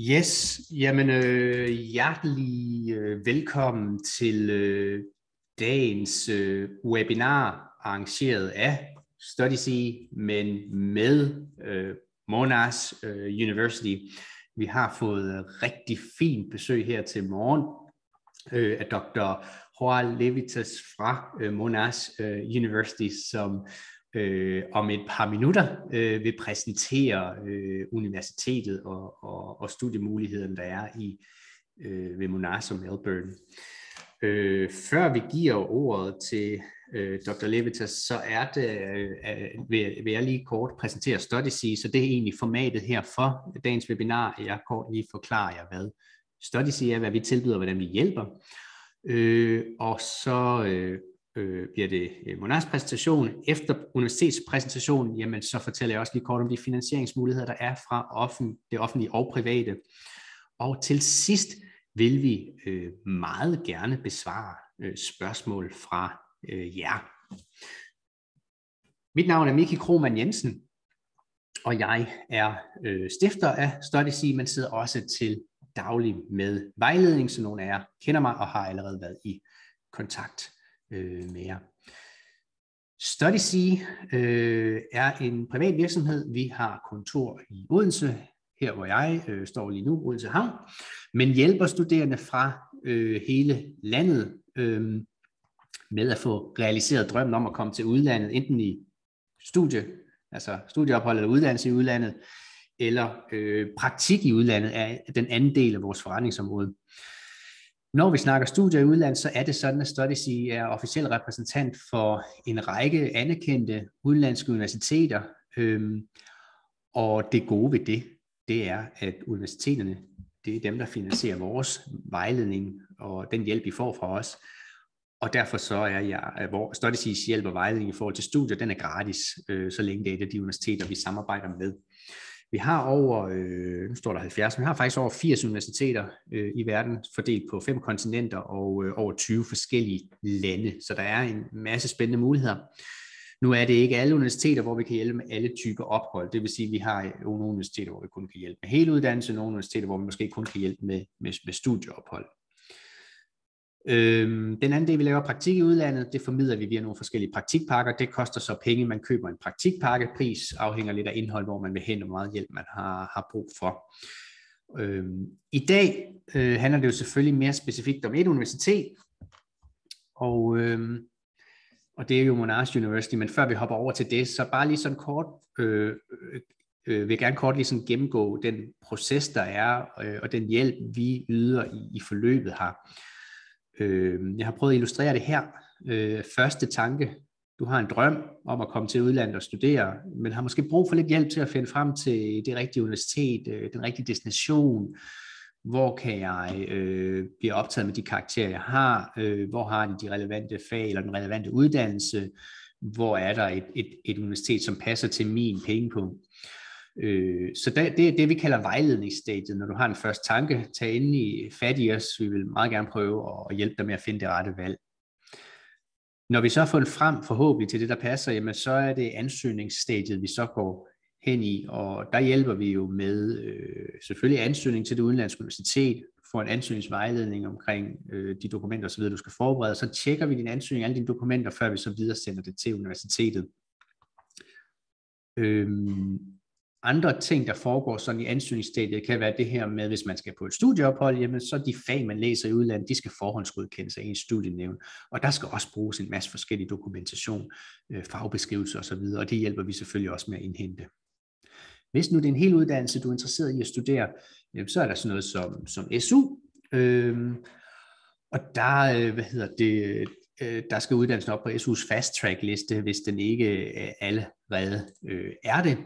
Yes, jamen hjertelig velkommen til dagens webinar arrangeret af StudySea, men med Monash University. Vi har fået rigtig fint besøg her til morgen af Dr. Joao Levitas fra Monash University, som om et par minutter vil præsentere universitetet og studiemulighederne, der er ved Monash og Melbourne. Før vi giver ordet til Dr. Levitas, så vil jeg lige kort præsentere StudySea, så det er egentlig formatet her for dagens webinar. Jeg kort lige forklarer jer, hvad StudySea er, hvad vi tilbyder, hvordan vi hjælper. Og så bliver det Monash præsentation. Efter universitetspræsentationen, jamen så fortæller jeg også lige kort om de finansieringsmuligheder, der er fra det offentlige og private. Og til sidst vil vi meget gerne besvare spørgsmål fra jer. Mit navn er Miki Krohmann Jensen, og jeg er stifter af StudySea, men sidder også til daglig med vejledning, så nogle af jer kender mig og har allerede været i kontakt med jer. StudySea er en privat virksomhed. Vi har kontor i Odense, her hvor jeg står lige nu, Odense Havn, men hjælper studerende fra hele landet med at få realiseret drømmen om at komme til udlandet, enten i studieophold eller uddannelse i udlandet, eller praktik i udlandet er den anden del af vores forretningsområde. Når vi snakker studier i udlandet, så er det sådan, at StudySea er officiel repræsentant for en række anerkendte udenlandske universiteter. Og det gode ved det er, at universiteterne, det er dem, der finansierer vores vejledning og den hjælp, I får fra os. Og derfor så er StudySeas hjælp og vejledning i forhold til studier, den er gratis, så længe det er et af de universiteter, vi samarbejder med. Vi har nu står der 70, men vi har faktisk over 80 universiteter i verden, fordelt på 5 kontinenter og over 20 forskellige lande. Så der er en masse spændende muligheder. Nu er det ikke alle universiteter, hvor vi kan hjælpe med alle typer ophold. Det vil sige, at vi har nogle universiteter, hvor vi kun kan hjælpe med hele uddannelse, nogle universiteter, hvor vi måske kun kan hjælpe med studieophold. Den anden del, vi laver praktik i udlandet, det formidler vi via nogle forskellige praktikpakker. Det koster så penge, man køber en praktikpakke. Pris afhænger lidt af indhold, hvor man vil hen, og hvor meget hjælp man har brug for. I dag handler det jo selvfølgelig mere specifikt om et universitet, og det er jo Monash University, men før vi hopper over til det, så bare lige sådan kort, vil jeg gerne kort lige sådan gennemgå den proces, der er, og den hjælp, vi yder i forløbet her. Jeg har prøvet at illustrere det her. Første tanke, du har en drøm om at komme til udlandet og studere, men har måske brug for lidt hjælp til at finde frem til det rigtige universitet, den rigtige destination. Hvor kan jeg blive optaget med de karakterer, jeg har? Hvor har de relevante fag eller den relevante uddannelse? Hvor er der et universitet, som passer til min pengepunkt? Så det er det, vi kalder vejledningsstadiet. Når du har en første tanke, tag endelig fat i os. Vi vil meget gerne prøve at hjælpe dig med at finde det rette valg. Når vi så har fundet frem forhåbentlig til det, der passer, jamen så er det ansøgningsstadiet, vi så går hen i, og der hjælper vi jo med selvfølgelig ansøgning til det udenlandske universitet, får en ansøgningsvejledning omkring de dokumenter osv., du skal forberede, så tjekker vi din ansøgning, alle dine dokumenter, før vi så videre sender det til universitetet. Andre ting, der foregår sådan i ansøgningsstadiet, kan være det her med, hvis man skal på et studieophold, jamen så de fag, man læser i udlandet, de skal forhåndsgodkendes af en studienævn. Og der skal også bruges en masse forskellige dokumentation, fagbeskrivelser osv., og det hjælper vi selvfølgelig også med at indhente. Hvis nu det er en hel uddannelse, du er interesseret i at studere, jamen, så er der sådan noget som SU. Og der, der skal uddannelsen op på SU's fast track liste, hvis den ikke allerede er det.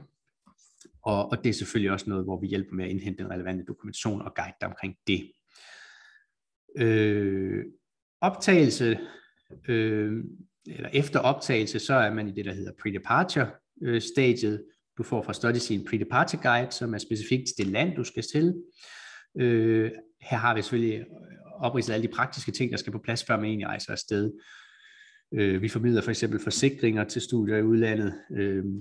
Og det er selvfølgelig også noget, hvor vi hjælper med at indhente den relevante dokumentation og guide dig omkring det. Optagelse, eller efter optagelse, så er man i det, der hedder pre-departure-stadiet. Du får fra StudySea en pre-departure guide, som er specifikt til det land, du skal til. Her har vi selvfølgelig opridset alle de praktiske ting, der skal på plads, før man egentlig rejser afsted. Vi formidler for eksempel forsikringer til studier i udlandet.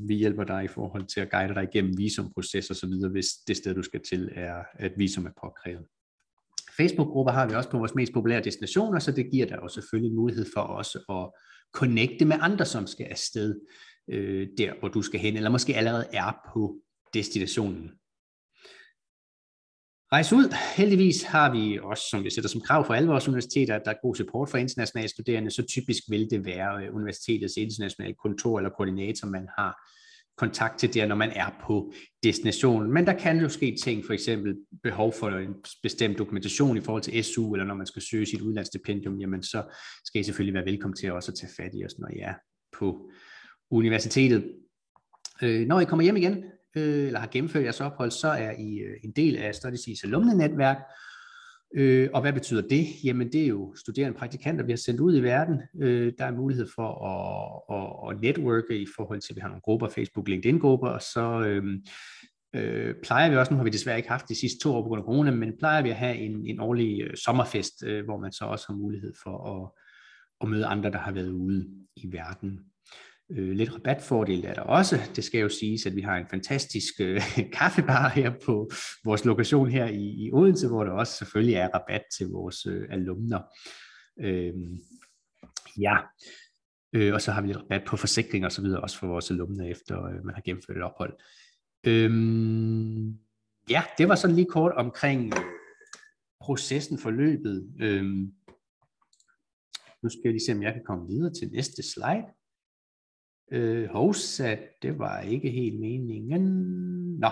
Vi hjælper dig i forhold til at guide dig igennem visumproces og så videre, hvis det sted, du skal til, er at visum er påkrævet. Facebook-grupper har vi også på vores mest populære destinationer, så det giver dig også selvfølgelig en mulighed for også at connecte med andre, som skal afsted der, hvor du skal hen, eller måske allerede er på destinationen. Rejse ud. Heldigvis har vi også, som vi sætter som krav for alle vores universiteter, at der er god support for internationale studerende, så typisk vil det være universitetets internationale kontor eller koordinator, man har kontakt til der, når man er på destinationen. Men der kan jo ske ting, for eksempel behov for en bestemt dokumentation i forhold til SU, eller når man skal søge sit udlandsstipendium, jamen så skal I selvfølgelig være velkommen til også at tage fat i os, når I er på universitetet. Når I kommer hjem igen, eller har gennemført jeres ophold, så er I en del af Studies' alumnenetværk. Og hvad betyder det? Jamen det er jo studerende praktikanter, vi har sendt ud i verden. Der er mulighed for at networke i forhold til, at vi har nogle grupper, Facebook, LinkedIn-grupper, og så plejer vi også, nu har vi desværre ikke haft de sidste 2 år på grund af corona, men plejer vi at have en årlig sommerfest, hvor man så også har mulighed for at møde andre, der har været ude i verden. Lidt rabatfordel er der også. Det skal jo siges, at vi har en fantastisk kaffebar her på vores lokation her i Odense, hvor der også selvfølgelig er rabat til vores alumner. Og så har vi lidt rabat på forsikring og så videre, også for vores alumner, efter man har gennemført et ophold. Det var sådan lige kort omkring processen, forløbet. Nu skal jeg lige se, om jeg kan komme videre til næste slide. Det var ikke helt meningen. Nå,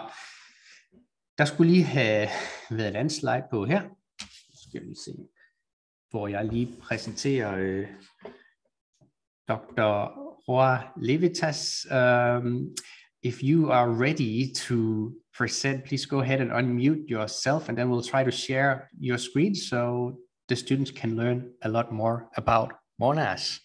der skulle lige have været et andet slide på her. Skal vi se, hvor jeg lige præsenterer Dr. Roa Levitas. If you are ready to present, please go ahead and unmute yourself, and then we'll try to share your screen so the students can learn a lot more about Monash.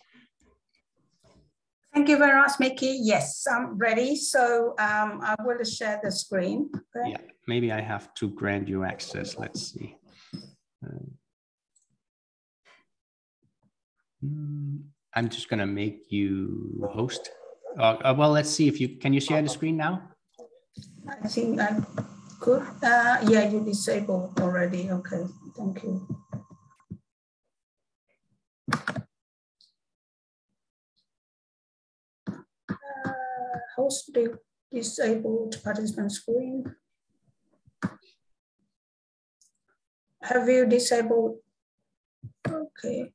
Thank you very much, Mickey. Yes, I'm ready. So I will share the screen. Okay. Yeah, maybe I have to grant you access. Let's see. I'm just going to make you host. Well, let's see if can you share the screen now? I think I could. Yeah, you disabled already. Okay, thank you. Host the disabled participant screen. Have you disabled? Okay.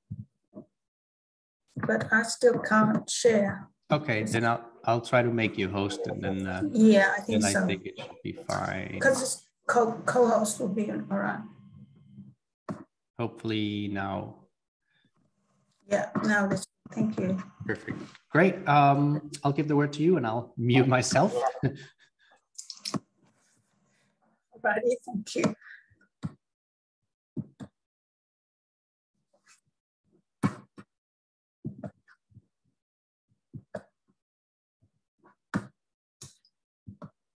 But I still can't share. Okay, then I'll try to make you host, and then yeah, I think so. I think it should be fine. Because co-host will be all right. Hopefully now. Yeah, now this. Thank you. Perfect. Great. I'll give the word to you, and I'll mute myself. Alrighty, thank you.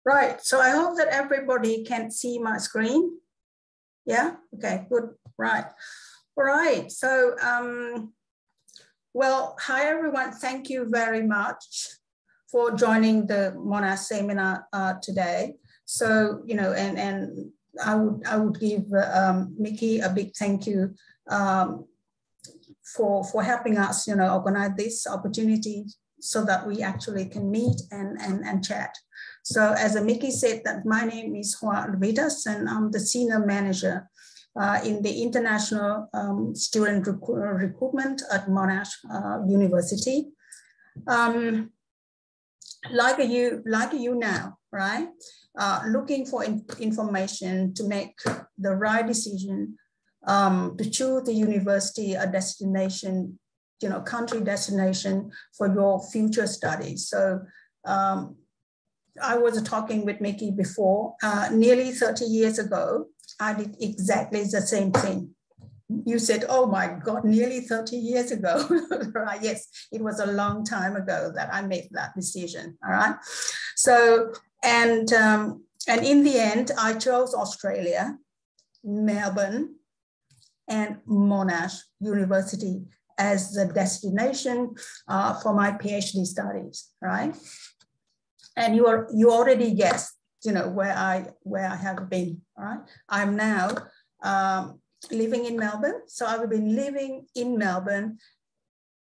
Right, so I hope that everybody can see my screen. Yeah, okay, good, right. All right, so, well, hi everyone, thank you very much for joining the Monash seminar today. So, you know, and I would give Mickey a big thank you for helping us, you know, organize this opportunity so that we actually can meet and chat. So as Mickey said, that my name is Roa Levitas, and I'm the Senior Manager in the International Student Recruitment at Monash University. Like you now, right? Looking for information to make the right decision to choose the university, a destination, you know, country destination for your future studies. So I was talking with Mickey before, nearly 30 years ago, I did exactly the same thing. You said, oh my God, nearly 30 years ago, right? Yes, it was a long time ago that I made that decision, all right? So, and in the end, I chose Australia, Melbourne, and Monash University as the destination for my PhD studies, right? And you already guessed, you know, where I have been, right? I'm now living in Melbourne. So I've been living in Melbourne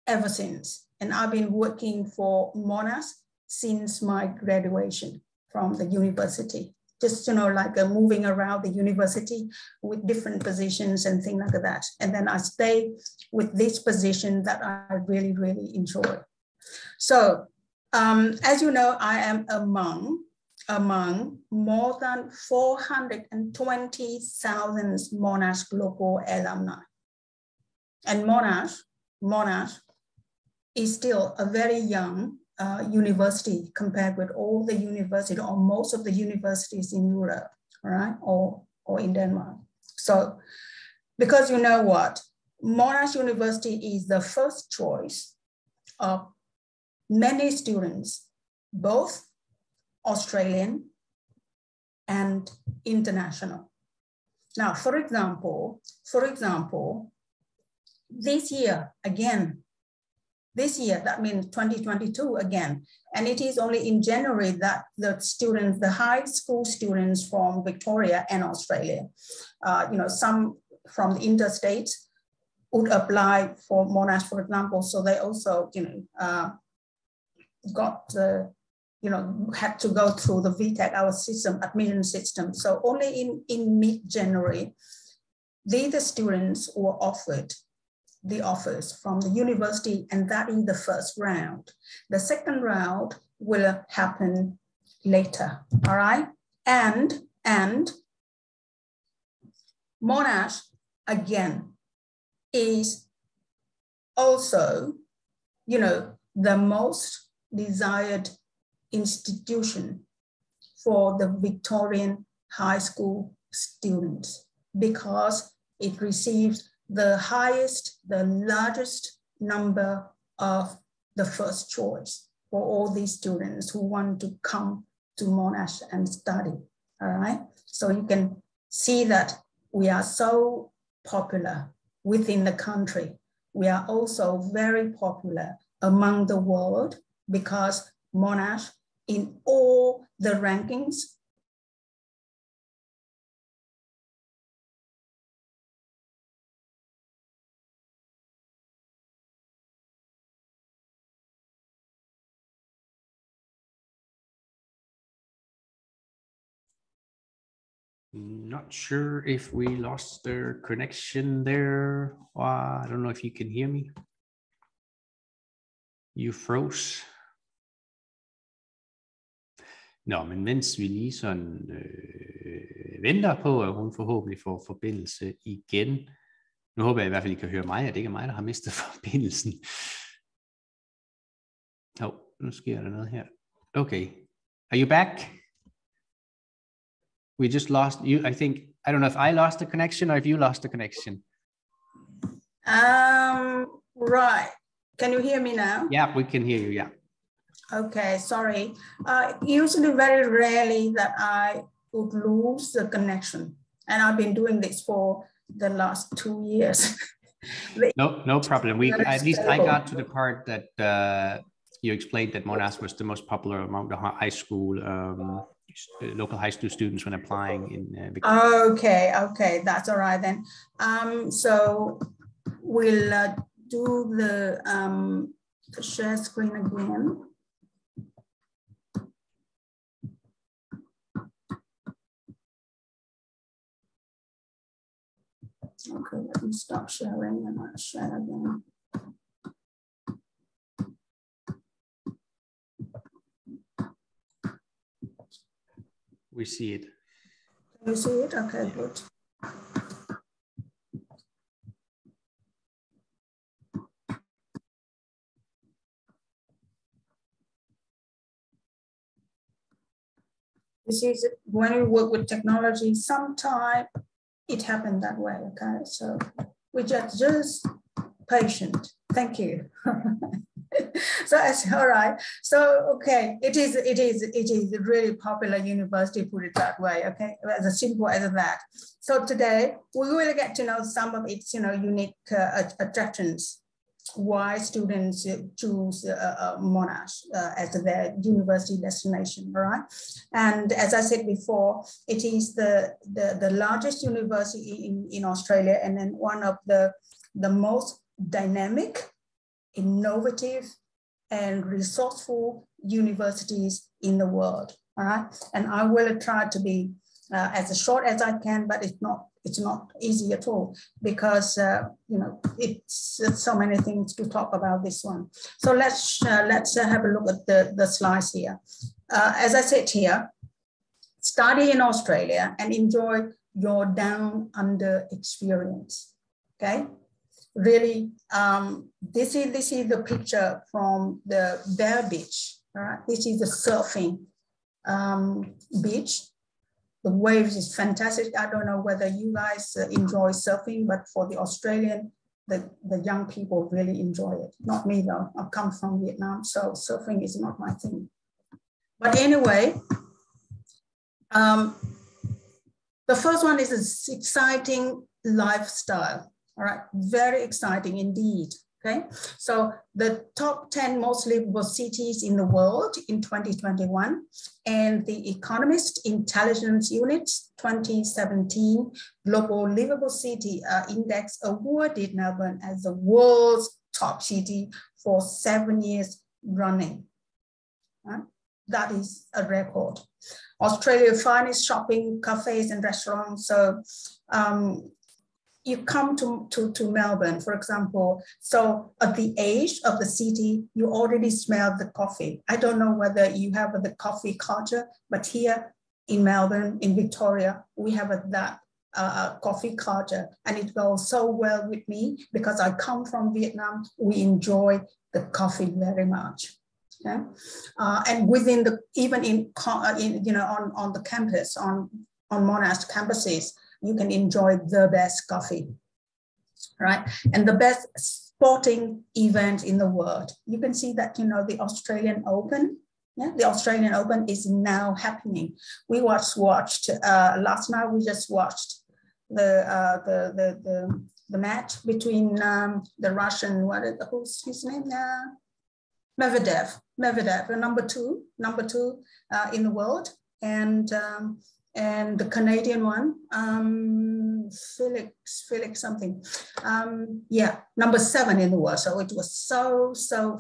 ever since. And I've been working for Monash since my graduation from the university. Just, you know, like moving around the university with different positions and things like that. And then I stay with this position that I really, really enjoy. So as you know, I am among more than 420,000 Monash Global alumni. And Monash is still a very young university compared with all the universities or most of the universities in Europe, right? Or in Denmark. So, because you know what, Monash University is the first choice of many students, both Australian and international. Now, for example, this year, that means 2022 again, and it is only in January that the students, the high school students from Victoria and Australia, you know, some from the interstate would apply for Monash, for example. So they also, you know, got the, you know, had to go through the VTech, our system, admission system. So only in mid-January, the students were offered the offers from the university, and that is the first round. The second round will happen later, all right? And Monash, again, is also, you know, the most desired institution for the Victorian high school students because it receives the highest, the largest number of the first choice for all these students who want to come to Monash and study, all right? So you can see that we are so popular within the country. We are also very popular among the world because Monash, in all the rankings, Not sure if we lost their connection there. I don't know if you can hear me. You froze. Nå, men mens vi lige sådan venter på, at hun forhåbentlig får forbindelse igen. Nu håber jeg i hvert fald, I kan høre mig, at det ikke er mig, der har mistet forbindelsen. Nu sker der noget her. Okay, are you back? We just lost you. I think, I don't know if I lost the connection or if you lost the connection. Right. Can you hear me now? Yeah, we can hear you, yeah. Okay, sorry. Usually very rarely that I would lose the connection. And I've been doing this for the last 2 years. No problem. At least I got to the part that you explained that Monash was the most popular among the high school, local high school students when applying in Victoria. Okay, that's all right then. So we'll do the share screen again. Okay, let me stop sharing and I'll share again. We see it. You see it? Okay, good. This is when you work with technology, sometimes it happened that way, okay? So we just patient. Thank you. So it's all right. So okay, it is a really popular university, put it that way, okay? As simple as that. So today we will get to know some of its, unique attractions. why students choose Monash as their university destination, right? And as I said before, it is the largest university in Australia, and then one of the most dynamic, innovative, and resourceful universities in the world, all right? And I will try to be as short as I can, but it's not easy at all, because you know, it's so many things to talk about this one. So let's have a look at the slides here. As I said here, study in Australia and enjoy your down under experience. Okay, really, this is the picture from the Bear Beach. All right, this is the surfing beach. The waves is fantastic. I don't know whether you guys enjoy surfing, but for the Australian, the young people really enjoy it. Not me though, I've come from Vietnam, so surfing is not my thing. But anyway, the first one is an exciting lifestyle, all right? Very exciting indeed. Okay, so the top 10 most livable cities in the world in 2021, and the Economist Intelligence Unit 2017 Global Livable City Index awarded Melbourne as the world's top city for 7 years running. That is a record. Australia's finest shopping, cafes, and restaurants. So you come to Melbourne, for example, so at the edge of the city, you already smell the coffee. I don't know whether you have the coffee culture, but here in Melbourne, in Victoria, we have that coffee culture, and it goes so well with me because I come from Vietnam. We enjoy the coffee very much. Okay? And within even in you know, on the campus, on Monash campuses, you can enjoy the best coffee, right? And the best sporting event in the world. You can see that, you know, the Australian Open, yeah, the Australian Open is now happening. We watched last night. We just watched the match between the Russian, who's his name now? Medvedev, the number two in the world, and the Canadian one, Felix something. Yeah, number 7 in the world. So it was so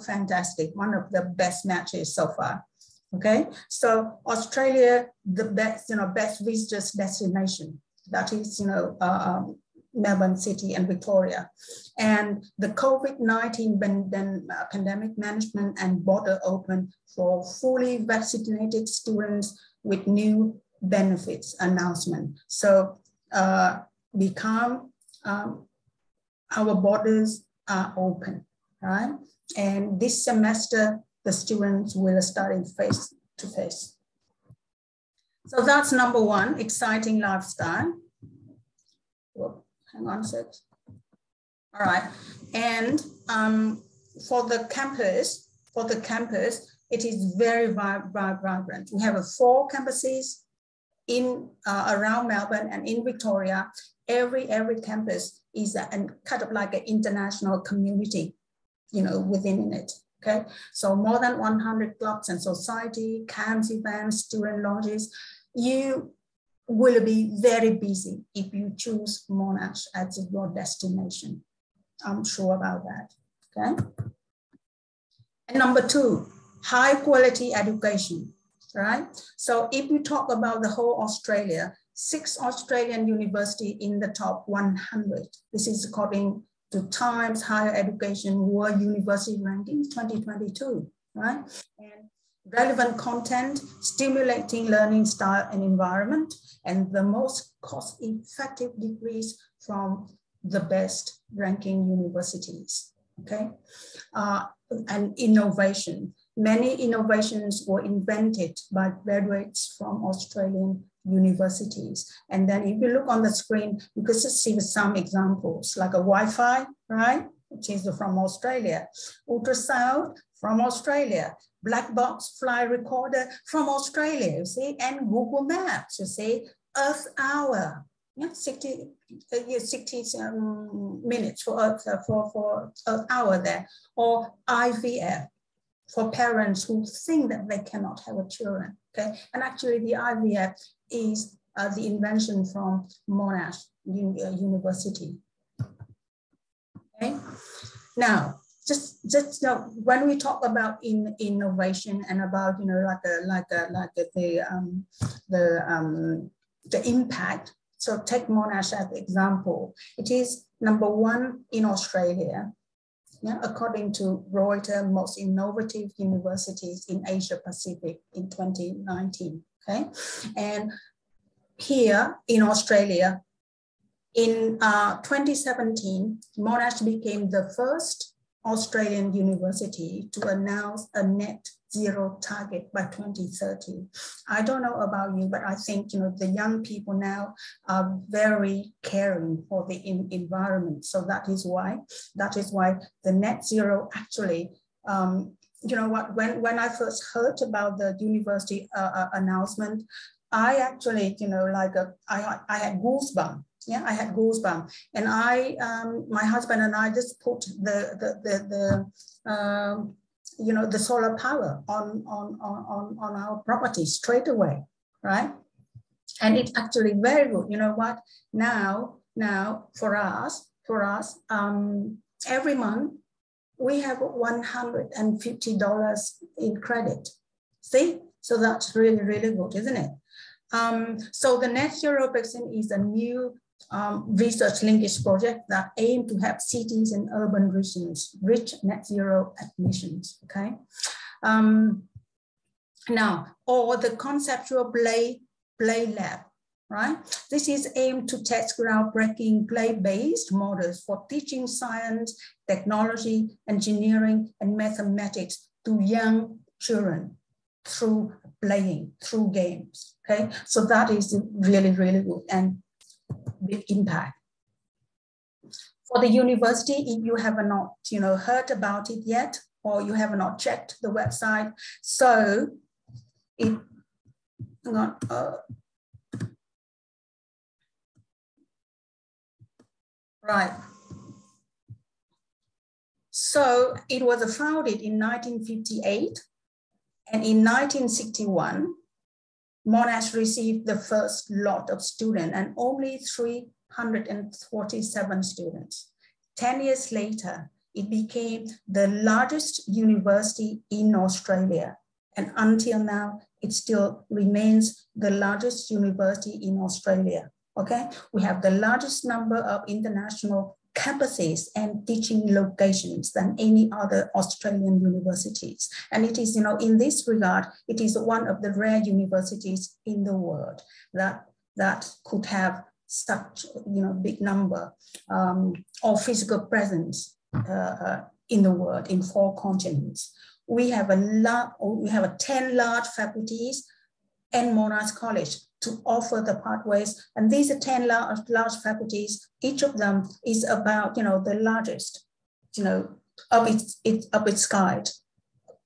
fantastic. One of the best matches so far. Okay, so Australia, the best, you know, best visitors destination. That is, you know, Melbourne City and Victoria. And the COVID-19 pandemic management and border open for fully vaccinated students with new benefits announcement. So our borders are open, right? And this semester, the students will study face to face. So that's number 1, exciting lifestyle. Whoa, hang on a sec. All right, and for the campus, it is very vibrant. We have 4 campuses in around Melbourne and in Victoria. Every campus is kind of like an international community, you know, within it. Okay, so more than 100 clubs and society, camps, events, student lodges. You will be very busy if you choose Monash as your destination. I'm sure about that. Okay. And number 2, high quality education. Right? So if you talk about the whole Australia, 6 Australian universities in the top 100. This is according to Times Higher Education World University Rankings 2022, right? And relevant content, stimulating learning style and environment, and the most cost-effective degrees from the best ranking universities, okay? And innovation. Many innovations were invented by graduates from Australian universities. And then if you look on the screen, you can just see some examples like a Wi-Fi, right? Which is from Australia. Ultrasound from Australia. Black box fly recorder from Australia, you see? And Google Maps, you see? Earth Hour Yeah, 60 minutes for an hour there, or IVF for parents who think that they cannot have a children. Okay, and actually the IVF is the invention from Monash University. Okay, now just when we talk about innovation and about the impact. So take Monash as an example. It is #1 in Australia, yeah, according to Reuters, most innovative universities in Asia Pacific in 2019. Okay, and here in Australia, in 2017, Monash became the first Australian university to announce a net zero target by 2030. I don't know about you, but I think the young people now are very caring for the environment. So that is why the net zero actually, when I first heard about the university announcement, I actually I had goosebumps. Yeah, I had goosebumps, and my husband and I just put the solar power on our property straight away, right? And it's actually very good. You know what? Now for us, every month we have $150 in credit. See, so that's really, really good, isn't it? So the Net Zero Vaccine is a new research linkage project that aim to help cities and urban regions reach net zero emissions. Okay. Now, or the conceptual play lab, right? This is aimed to test groundbreaking play-based models for teaching science, technology, engineering, and mathematics to young children through playing, through games. Okay, so that is really, really good and big impact. For the university, if you have not heard about it yet, or you have not checked the website, so it right. So it was founded in 1958, and in 1961, Monash received the first lot of students and only 347 students. 10 years later, it became the largest university in Australia. And until now, it still remains the largest university in Australia. Okay, we have the largest number of international campuses and teaching locations than any other Australian universities. And it is, in this regard, it is one of the rare universities in the world that could have such, big number of physical presence in the world, in 4 continents. We have 10 large faculties and Monash College to offer the pathways. And these are 10 large faculties. Each of them is about, the largest, of its kind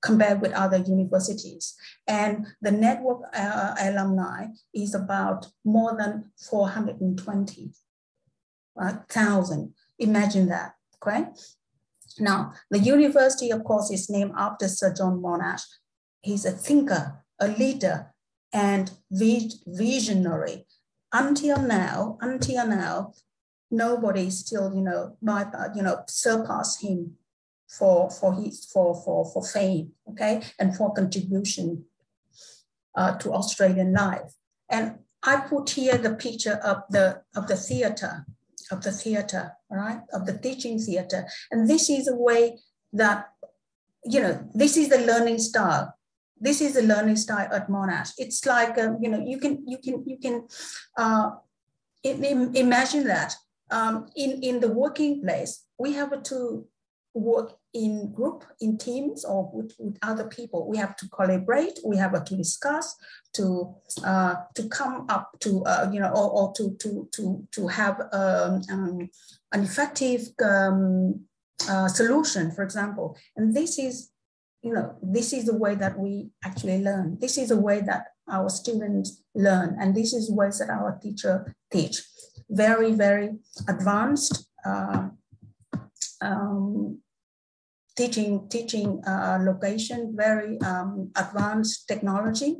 compared with other universities. And the network alumni is about more than 420,000. Imagine that, okay? Now, the university, of course, is named after Sir John Monash. He's a thinker, a leader, and visionary. Until now, nobody still, surpassed him for fame, okay, and for contribution to Australian life. And I put here the picture of the theater, all right, of the teaching theater, and this is a way that, this is the learning style. This is the learning style at Monash. It's like, you can imagine that in the working place, we have to work in group, in teams, or with other people. We have to collaborate. We have to discuss, to come up to, or to have an effective solution, for example. And this is, this is the way that we actually learn. This is the way that our students learn, and this is the ways that our teacher teach. very, very advanced teaching location, very advanced technology.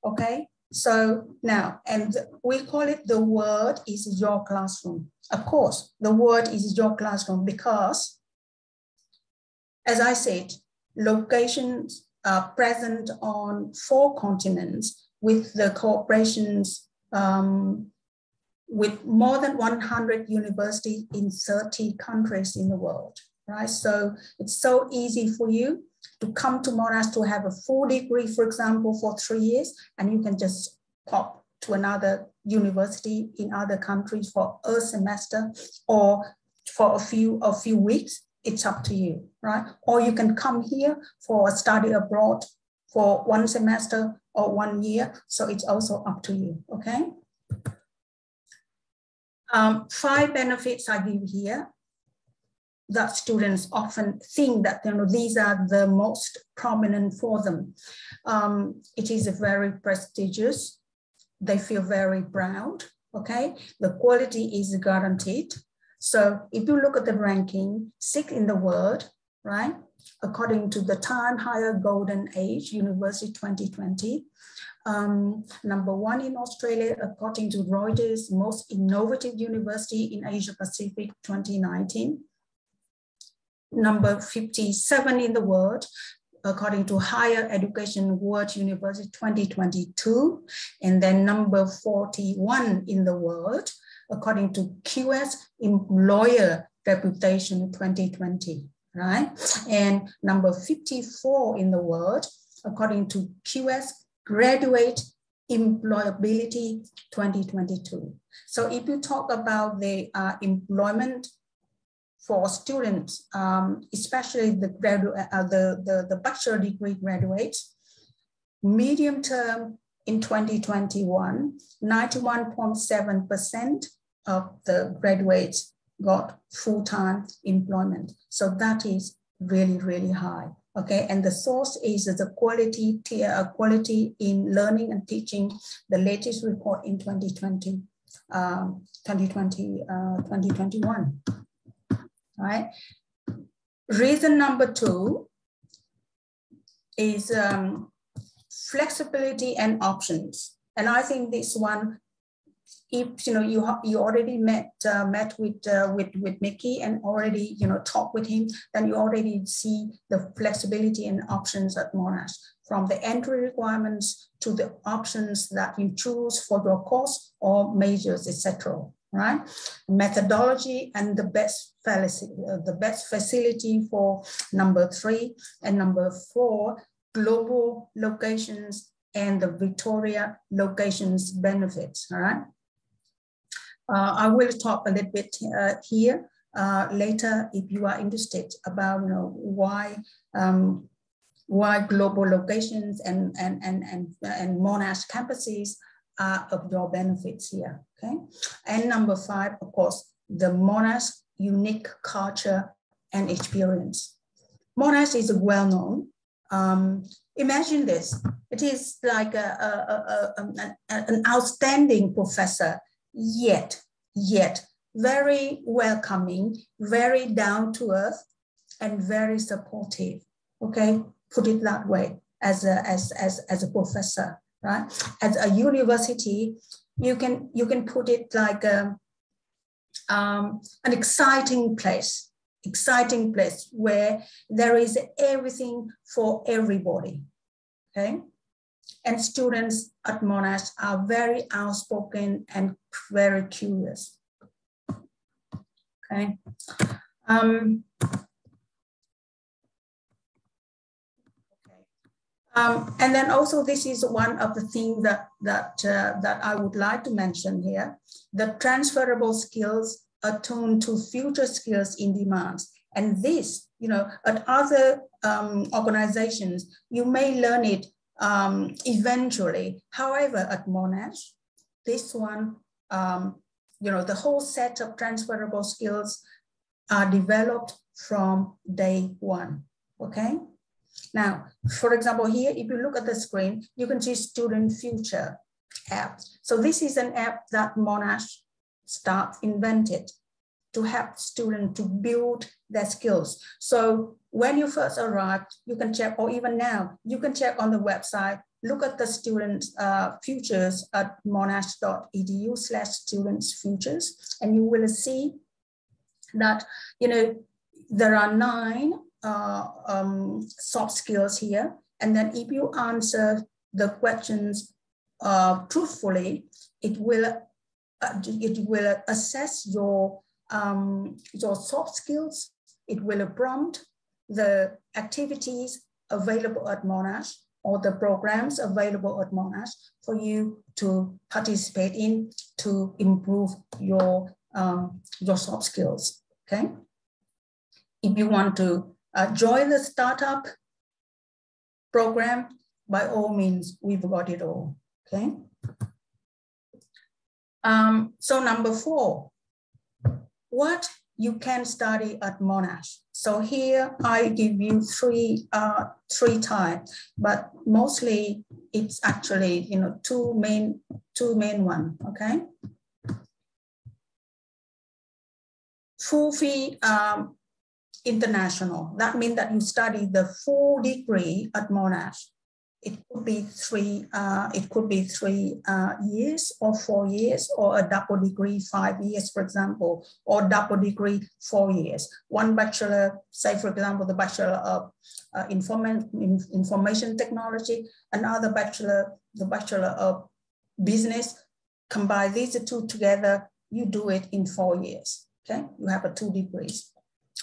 Okay, so now, and we call it the world is your classroom. Of course, the world is your classroom because, as I said, locations are present on 4 continents with the cooperations with more than 100 universities in 30 countries in the world, right? So it's so easy for you to come to Monash to have a full degree, for example, for 3 years, and you can just pop to another university in other countries for a semester or for a few weeks. It's up to you, right? Or you can come here for a study abroad for 1 semester or 1 year. So it's also up to you, okay? 5 benefits I give here that students often think that these are the most prominent for them. It is very prestigious. They feel very proud, okay? The quality is guaranteed. So if you look at the ranking, 6th in the world, right? According to the Time Higher Golden Age University 2020, number 1 in Australia, according to Reuters, most innovative university in Asia Pacific 2019. Number 57 in the world, according to Higher Education World University 2022. And then number 41 in the world, according to QS Employer Reputation 2020, right? And number 54 in the world, according to QS Graduate Employability 2022. So if you talk about the employment for students, especially the bachelor degree graduates, medium term in 2021, 91.7% of the graduates got full-time employment. So that is really, really high. Okay, and the source is the quality in learning and teaching, the latest report in 2021. Right. Reason number 2 is flexibility and options. And I think this one, if you already met with Mickey and already talk with him, then you already see the flexibility and options at Monash, from the entry requirements to the options that you choose for your course or majors, etc. Right? Methodology and the best facility for number 3, and number 4, global locations and the Victoria locations benefits. All right. I will talk a little bit here later if you are interested about why global locations and Monash campuses are of your benefits here. Okay, and number 5, of course, the Monash unique culture and experience. Monash is well known. Imagine this: it is like an outstanding professor. Yet very welcoming, very down to earth, and very supportive. Okay, put it that way. As a professor, right? As a university, you can put it like an exciting place where there is everything for everybody. Okay. And students at Monash are very outspoken and very curious. Okay. And then also, this is one of the things that I would like to mention here: the transferable skills attuned to future skills in demands. And this, at other organizations, you may learn it eventually. However, at Monash, this one, the whole set of transferable skills are developed from day 1. Okay. Now, for example, here, if you look at the screen, you can see Student Future app. So this is an app that Monash staff invented to help students to build their skills. So when you first arrive, you can check, or even now, you can check on the website, look at the student futures at monash.edu/studentsfutures, and you will see that, you know, there are 9 soft skills here. And then if you answer the questions truthfully, it will assess your soft skills. It will prompt the activities available at Monash or the programs available at Monash for you to participate in to improve your soft skills. Okay. If you want to join the startup program, by all means, we've got it all. Okay. So number 4, what you can study at Monash. So here I give you three types, but mostly it's actually, you know, two main one. Okay. Full fee international. That means that you study the full degree at Monash. It could be 3 years or 4 years, or a double degree 5 years, for example, or double degree 4 years. One bachelor, say for example, the Bachelor of Information Technology, another bachelor, the Bachelor of Business. Combine these 2 together, you do it in 4 years. Okay, you have 2 degrees.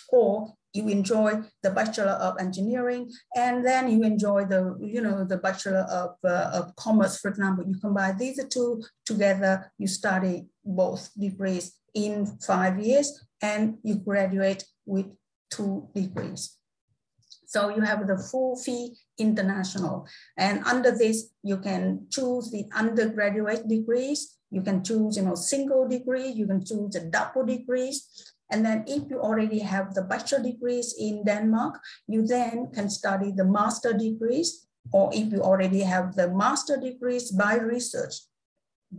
Or you enjoy the Bachelor of Engineering, and then you enjoy the, you know, the Bachelor of Commerce, for example. You combine these 2 together, you study both degrees in 5 years, and you graduate with 2 degrees. So you have the full fee international. And under this, you can choose the undergraduate degrees. You can choose, you know, single degree, you can choose the double degrees. And then if you already have the bachelor degrees in Denmark, you then can study the master degrees, or if you already have the master degrees by research,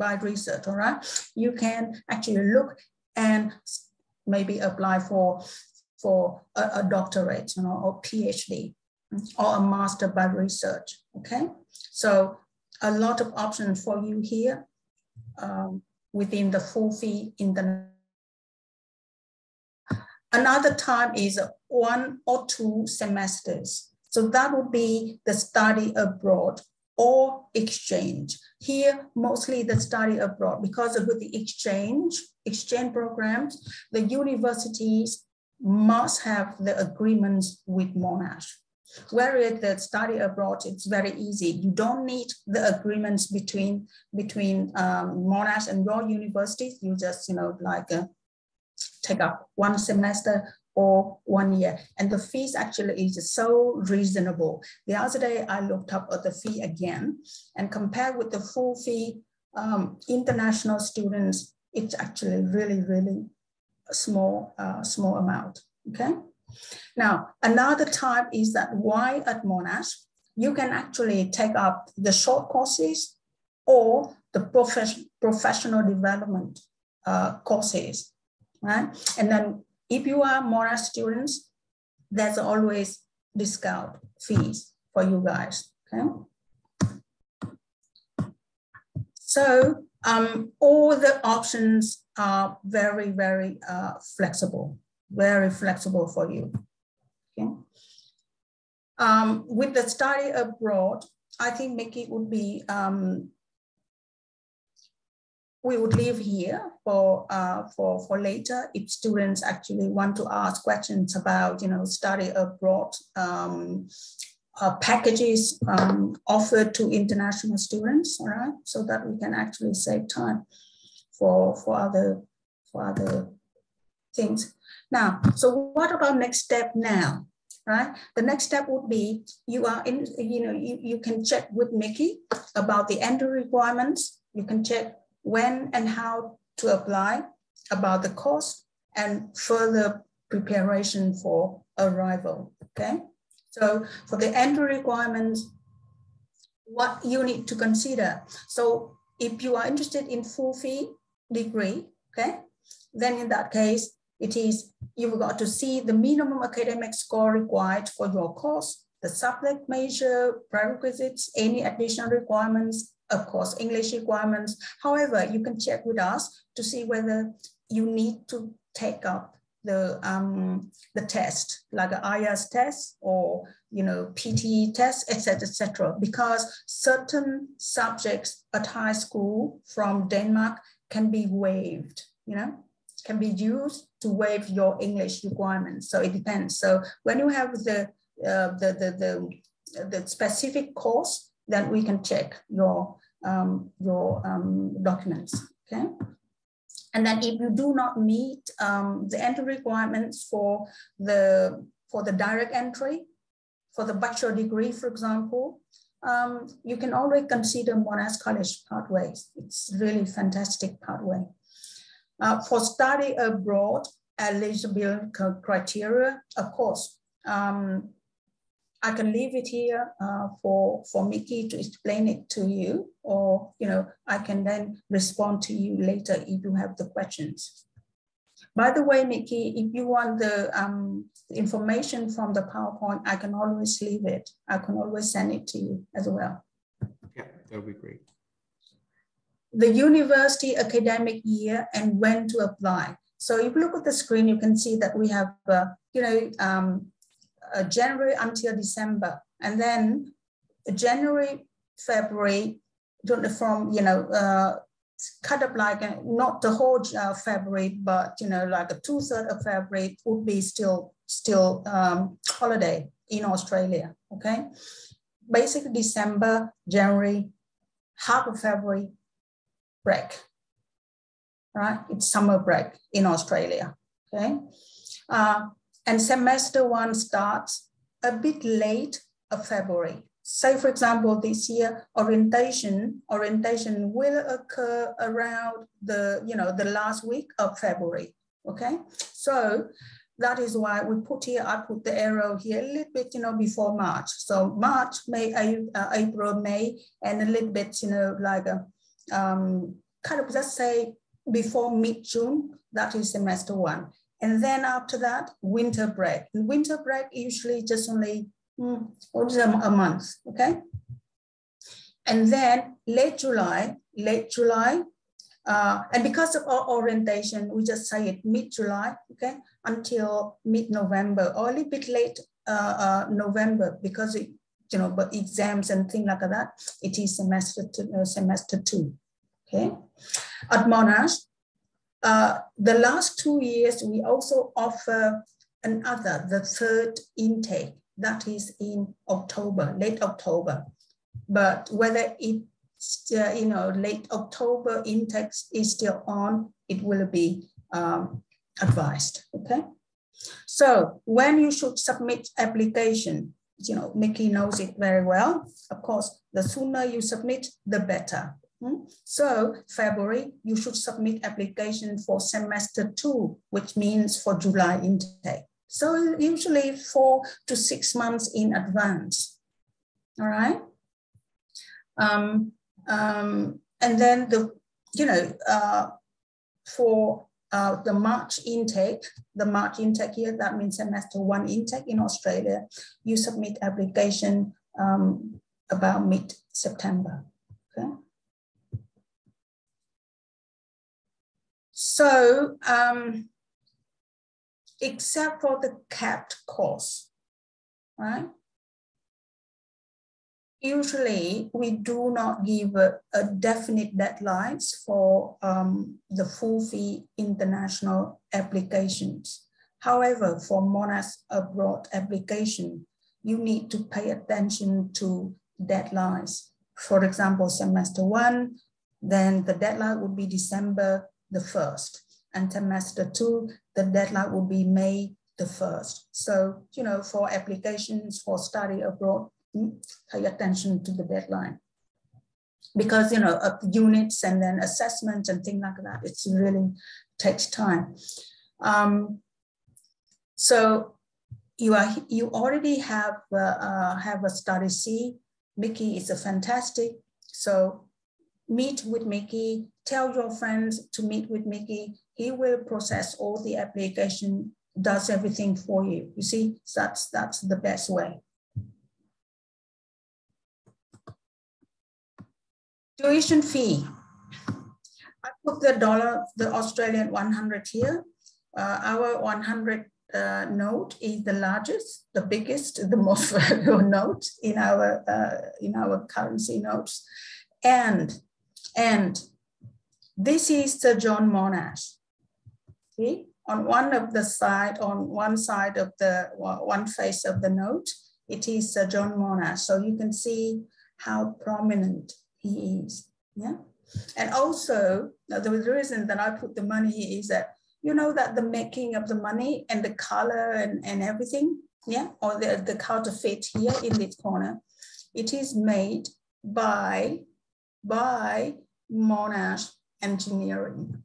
all right? You can actually look and maybe apply for a doctorate, you know, or PhD, or a master by research, okay? So a lot of options for you here within the full fee international. Another time is 1 or 2 semesters. So that would be the study abroad or exchange. Here, mostly the study abroad, because of the exchange programs, the universities must have the agreements with Monash. Whereas the study abroad, it's very easy. You don't need the agreements between Monash and your universities. You just, you know, like take up 1 semester or 1 year. And the fees actually is so reasonable. The other day I looked up at the fee again and compared with the full fee international students, it's actually really, really a small amount, okay? Now, another type is that while at Monash, you can actually take up the short courses or the professional development courses. Right? And then if you are Monash students, there's always discount fees for you guys, okay? So all the options are very, very flexible for you, okay? With the study abroad, I think Mickey would be, we would leave here for later if students actually want to ask questions about, you know, study abroad packages offered to international students, all right? So that we can actually save time for other things. Now, so what about next step now, right? The next step would be you can check with Mickey about the entry requirements. You can check when and how to apply, about the cost, and further preparation for arrival, okay? So for the entry requirements, what you need to consider. So if you are interested in full fee degree, okay? Then in that case, it is, you've got to see the minimum academic score required for your course, the subject major, prerequisites, any additional requirements, of course, English requirements. However, you can check with us to see whether you need to take up the test, like an IELTS test or, you know, PTE test, etc., because certain subjects at high school from Denmark can be waived, you know, can be used to waive your English requirements. So it depends. So when you have the specific course, then we can check your documents, okay? And then if you do not meet the entry requirements for the direct entry, for the bachelor degree, for example, you can always consider Monash College pathways. It's really fantastic pathway. For study abroad, eligibility criteria, of course, I can leave it here for Mickey to explain it to you, or, you know, I can then respond to you later if you have the questions. By the way, Mickey, if you want the information from the PowerPoint, I can always leave it. I can always send it to you as well. Yeah, that would be great. The university academic year and when to apply. So if you look at the screen, you can see that we have, you know, January until December, and then January, February, from, you know, kind of like not the whole February, but, you know, like a 2/3 of February would be still holiday in Australia, okay? Basically December, January, half of February, break, right? It's summer break in Australia, okay? And semester one starts a bit late of February. Say, for example, this year, orientation will occur around the, you know, the last week of February, okay? So that is why we put here, I put the arrow here a little bit, you know, before March. So March, May, April, May, and a little bit, you know, like a, kind of, let's say, before mid-June, that is semester one. And then after that, winter break. And winter break usually just only a month, okay? And then late July, and because of our orientation, we just say it mid-July, okay, until mid-November, or a little bit late November, because it, you know, but exams and things like that, it is semester two, okay? At Monash, the last 2 years, we also offer another, the third intake, that is in October, late October. But whether it's, you know, late October intake is still on, it will be advised, okay? So when you should submit application, you know, Mickey knows it very well. Of course, the sooner you submit, the better. So February, you should submit application for semester 2, which means for July intake. So usually 4 to 6 months in advance, all right? And then the, you know, for the March intake here, that means semester 1 intake in Australia, you submit application about mid-September, okay? So, except for the capped course, right? Usually, we do not give a definite deadlines for the full fee international applications. However, for Monash abroad application, you need to pay attention to deadlines. For example, semester 1, then the deadline would be December the 1st, and semester 2, the deadline will be May the 1st. So, you know, for applications for study abroad, pay attention to the deadline. Because, you know, units and then assessments and things like that, it's really takes time. So you already have a study C. Mickey is a fantastic. So meet with Mickey, tell your friends to meet with Mickey. he will process all the application, does everything for you. You see, that's the best way. Tuition fee. I put the Australian 100 here. Our 100 note is the largest, the biggest, the most valuable note in our currency notes. And this is Sir John Monash. See, on one side of the one face of the note, it is Sir John Monash. So you can see how prominent he is. Yeah. And also, the reason that I put the money here is that, you know, that the making of the money and the color and everything, yeah, or the counterfeit here in this corner, it is made by Monash Engineering.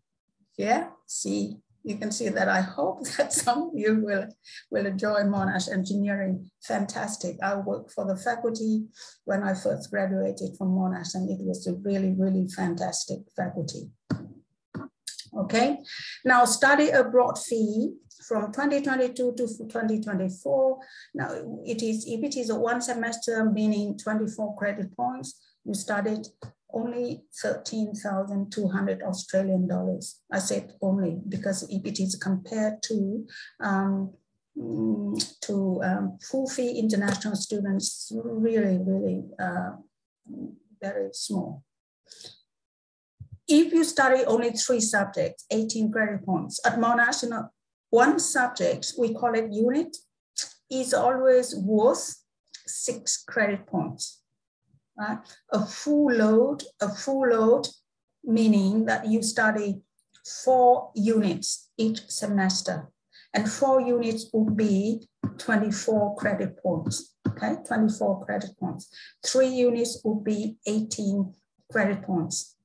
Yeah, see, you can see that. I hope that some of you will enjoy Monash Engineering. Fantastic. I worked for the faculty when I first graduated from Monash, and it was a really, really fantastic faculty. Okay, now study abroad fee from 2022 to 2024. Now, if it is a one semester, meaning 24 credit points, you studied only 13,200 Australian dollars. I said only because if it is compared to full fee international students, really, really very small. If you study only 3 subjects, 18 credit points, at Monash, you know, one subject, we call it unit, is always worth 6 credit points. Right? A full load, meaning that you study 4 units each semester, and 4 units would be 24 credit points, okay? 24 credit points. 3 units would be 18 credit points.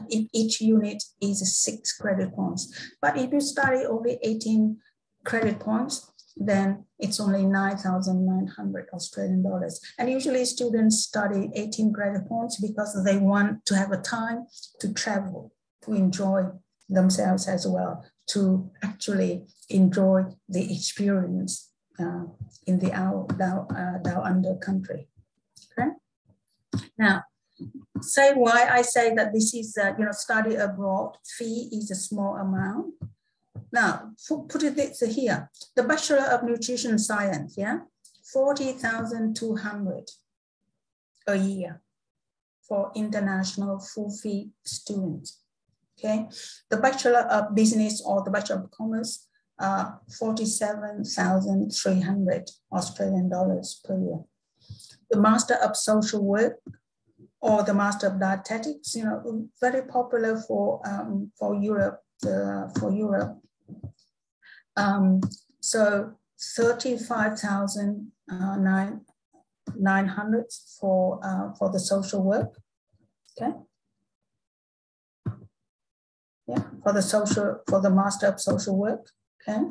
If each unit is 6 credit points. But if you study only 18 credit points, then it's only 9,900 Australian dollars. And usually students study 18 credit points because they want to have a time to travel, to enjoy themselves as well, to actually enjoy the experience in the Down Under country. Okay. Now, say why I say that this is, study abroad fee is a small amount. Now, put it here, the Bachelor of Nutrition Science, yeah, 40,200 a year for international full fee students, okay? The Bachelor of Business or the Bachelor of Commerce, 47,300 Australian dollars per year. The Master of Social Work or the Master of Dietetics, you know, very popular for Europe, so 35,900 for the social work, okay? Yeah, for the Master of Social Work, okay?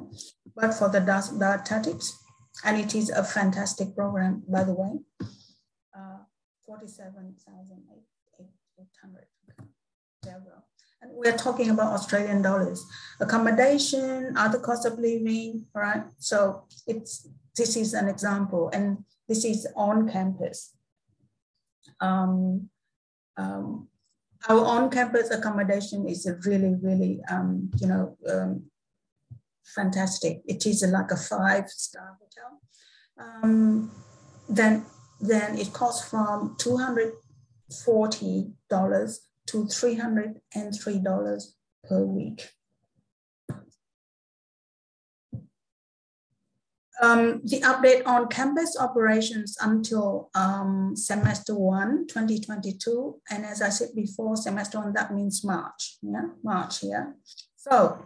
But for the dietetics, and it is a fantastic program, by the way, 47,800. There we go. And we're talking about Australian dollars. Accommodation, other cost of living, right? So this is an example, and this is on campus. Our on-campus accommodation is really, really, fantastic. It is like a 5-star hotel. Then it costs from $240 to $303 per week. The update on campus operations until semester 1, 2022. And as I said before, semester 1, that means March, yeah, March, yeah. So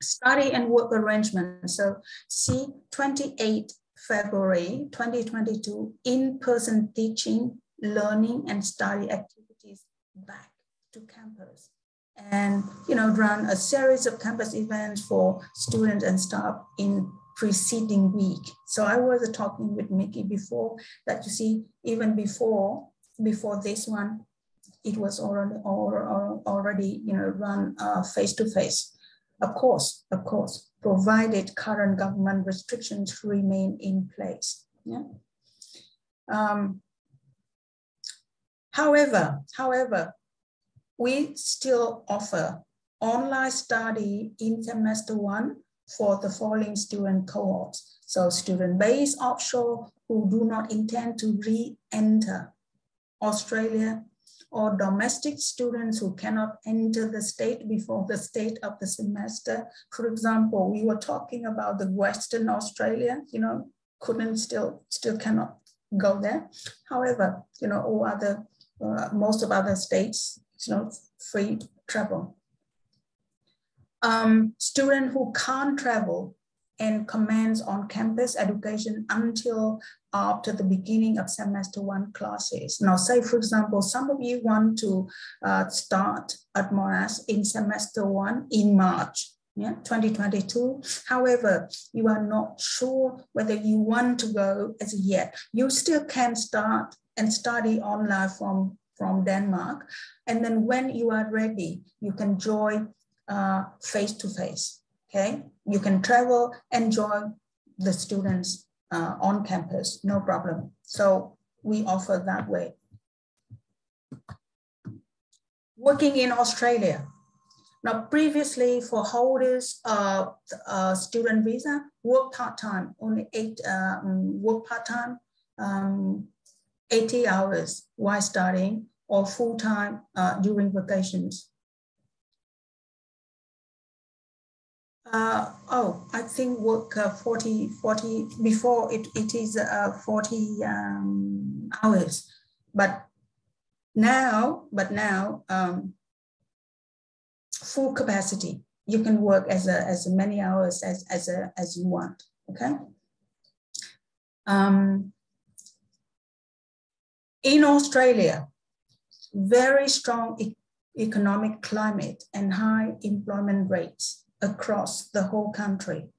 study and work arrangement. So see 28 February 2022, in-person teaching, learning and study activities back to campus. And, run a series of campus events for students and staff in preceding week. So I was talking with Mickey before that, you see, even before this one, it was already run face-to-face. Of course, provided current government restrictions remain in place. Yeah. However, we still offer online study in semester 1 for the following student cohorts. So student based offshore who do not intend to re-enter Australia, or domestic students who cannot enter the state before the state of the semester. For example, we were talking about the Western Australia, still cannot go there. However, all other, most of other states, free travel. Students who can't travel and commence on campus education until after the beginning of semester 1 classes. Now, say, for example, some of you want to start at Monash in semester 1 in March, 2022. However, you are not sure whether you want to go as yet. You still can start and study online from Denmark. And then when you are ready, you can join face-to-face. Okay, you can travel and join the students on campus, no problem. So we offer that way. Working in Australia. Now, previously for holders of student visa, work part-time, only 80 hours while studying, or full-time during vacations. I think work 40, before it is 40 hours, but now full capacity. You can work as many hours as you want. Okay. In Australia, very strong economic climate and high employment rates across the whole country.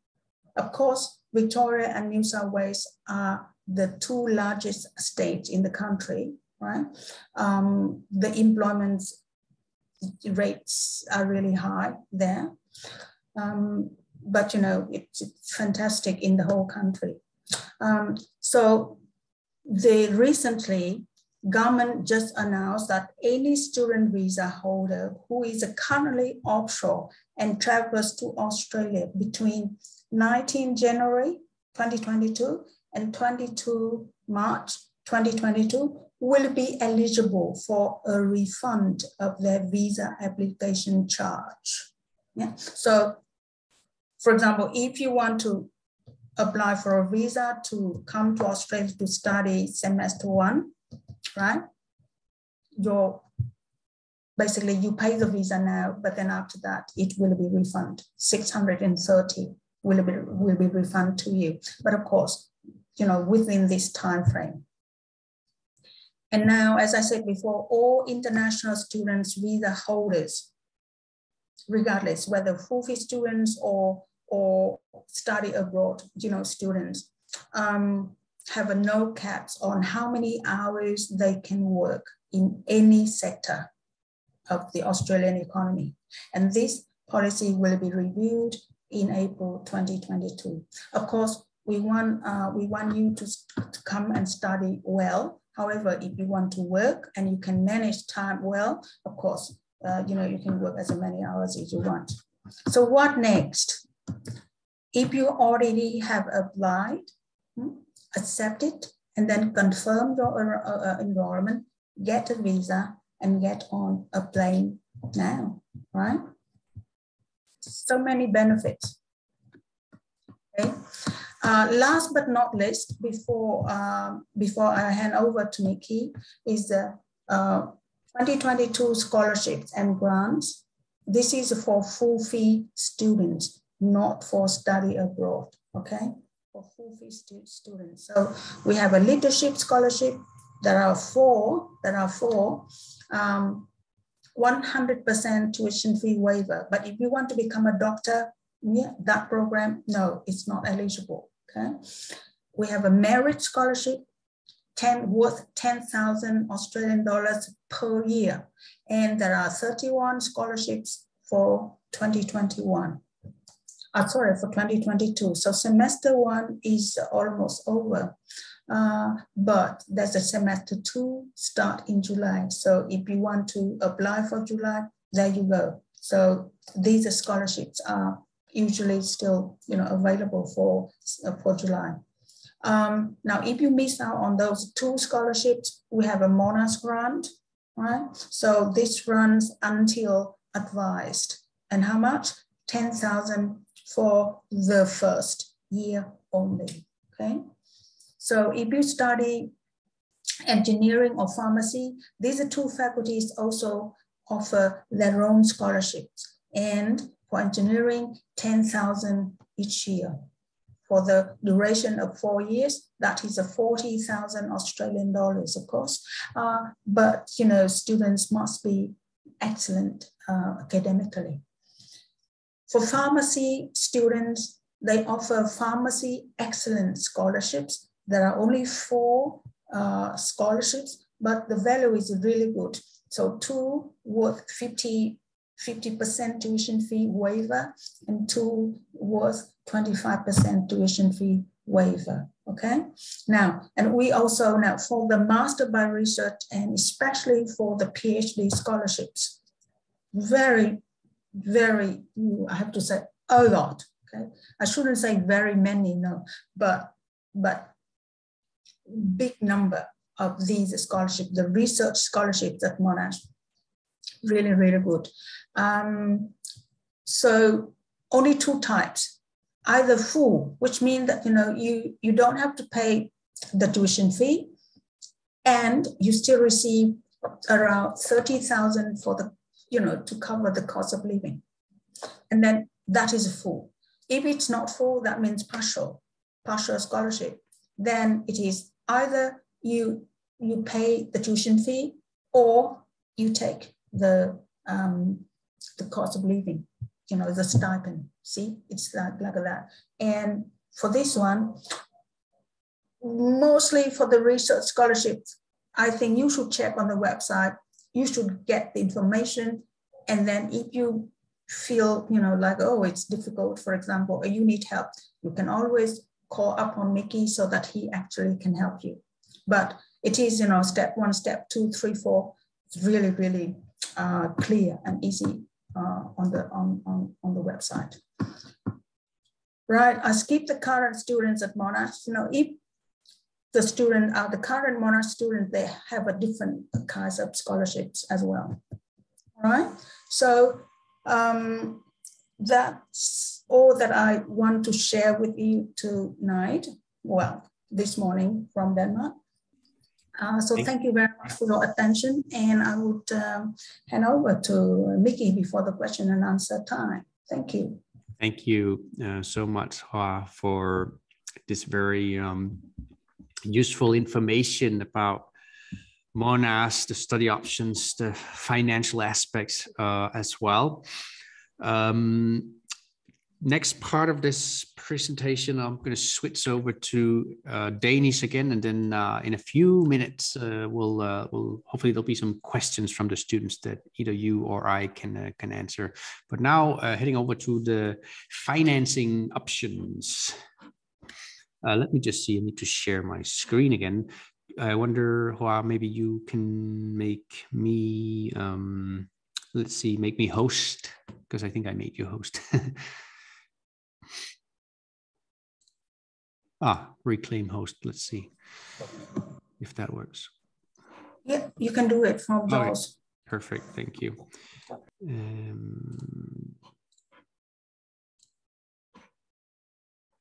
Of course, Victoria and New South Wales are the two largest states in the country, right? The employment rates are really high there. But it's fantastic in the whole country. So recently, government just announced that any student visa holder who is currently offshore and travels to Australia between 19 January 2022 and 22 March 2022 will be eligible for a refund of their visa application charge. Yeah. So, for example, if you want to apply for a visa to come to Australia to study semester 1, right? Basically you pay the visa now, but then after that it will be refunded. 630 will be refunded to you. But of course, within this time frame. And now, as I said before, all international students, visa holders, regardless whether full fee students or study abroad, students, have no caps on how many hours they can work in any sector of the Australian economy. And this policy will be reviewed in April 2022. Of course, we want you to come and study well. However, if you want to work and you can manage time well, of course, you can work as many hours as you want. So what next? If you already have applied, accept it, and then confirm your enrollment, get a visa, and get on a plane now, right? So many benefits. Okay. Last but not least, before I hand over to Nikki, is the 2022 scholarships and grants. This is for full fee students, not for study abroad, okay? For full fee students. So we have a leadership scholarship. There are four, 100% tuition fee waiver. But if you want to become a doctor, yeah, that program, no, it's not eligible, okay? We have a merit scholarship, worth 10,000 Australian dollars per year. And there are 31 scholarships for 2021, sorry, for 2022. So semester 1 is almost over. But there's a semester 2 start in July. So if you want to apply for July, there you go. So these scholarships are usually still, available for July. Now, if you miss out on those 2 scholarships, we have a Monash grant, right? So this runs until advised. And how much? 10,000 for the first year only, okay? So if you study engineering or pharmacy, these 2 faculties also offer their own scholarships. And for engineering, 10,000 each year. For the duration of 4 years, that is 40,000 Australian dollars, of course. But, students must be excellent academically. For pharmacy students, they offer pharmacy excellence scholarships. There are only 4 scholarships, but the value is really good. So 2 worth 50% tuition fee waiver and 2 worth 25% tuition fee waiver, okay? Now, and we also now for the Master by Research and especially for the PhD scholarships, very, very, I have to say a lot, okay? I shouldn't say very many, no, but big number of these scholarships, the research scholarships at Monash, really, really good. So only 2 types, either full, which means that, you don't have to pay the tuition fee and you still receive around 30,000 for the, to cover the cost of living. And then that is a full. If it's not full, that means partial scholarship. Then it is either you pay the tuition fee or you take the cost of living, the stipend. See, it's like that. And for this one, mostly for the research scholarships, I think you should check on the website. You should get the information. And then if you feel, like, oh, it's difficult, for example, or you need help, you can always call up on Mickey so that he actually can help you. But it is, step 1, step 2, 3, 4, it's really, really clear and easy on the website. Right, I skip the current students at Monash. If the student are the current Monash student, they have a different kinds of scholarships as well. All right, so that's all that I want to share with you tonight. Well, this morning from Denmark. So thank you very much for your attention, and I would hand over to Mickey before the question and answer time. Thank you. Thank you so much, Hoa, for this very useful information about Monash, the study options, the financial aspects as well. Next part of this presentation, I'm going to switch over to Danish again, and then in a few minutes, we'll hopefully there'll be some questions from the students that either you or I can answer. But now heading over to the financing options. Let me just see. I need to share my screen again. I wonder, Hoa, maybe you can make me let's see, make me host, because I think I made you host. Reclaim host. Let's see if that works. Yeah, you can do it from JAWS. Perfect. Thank you.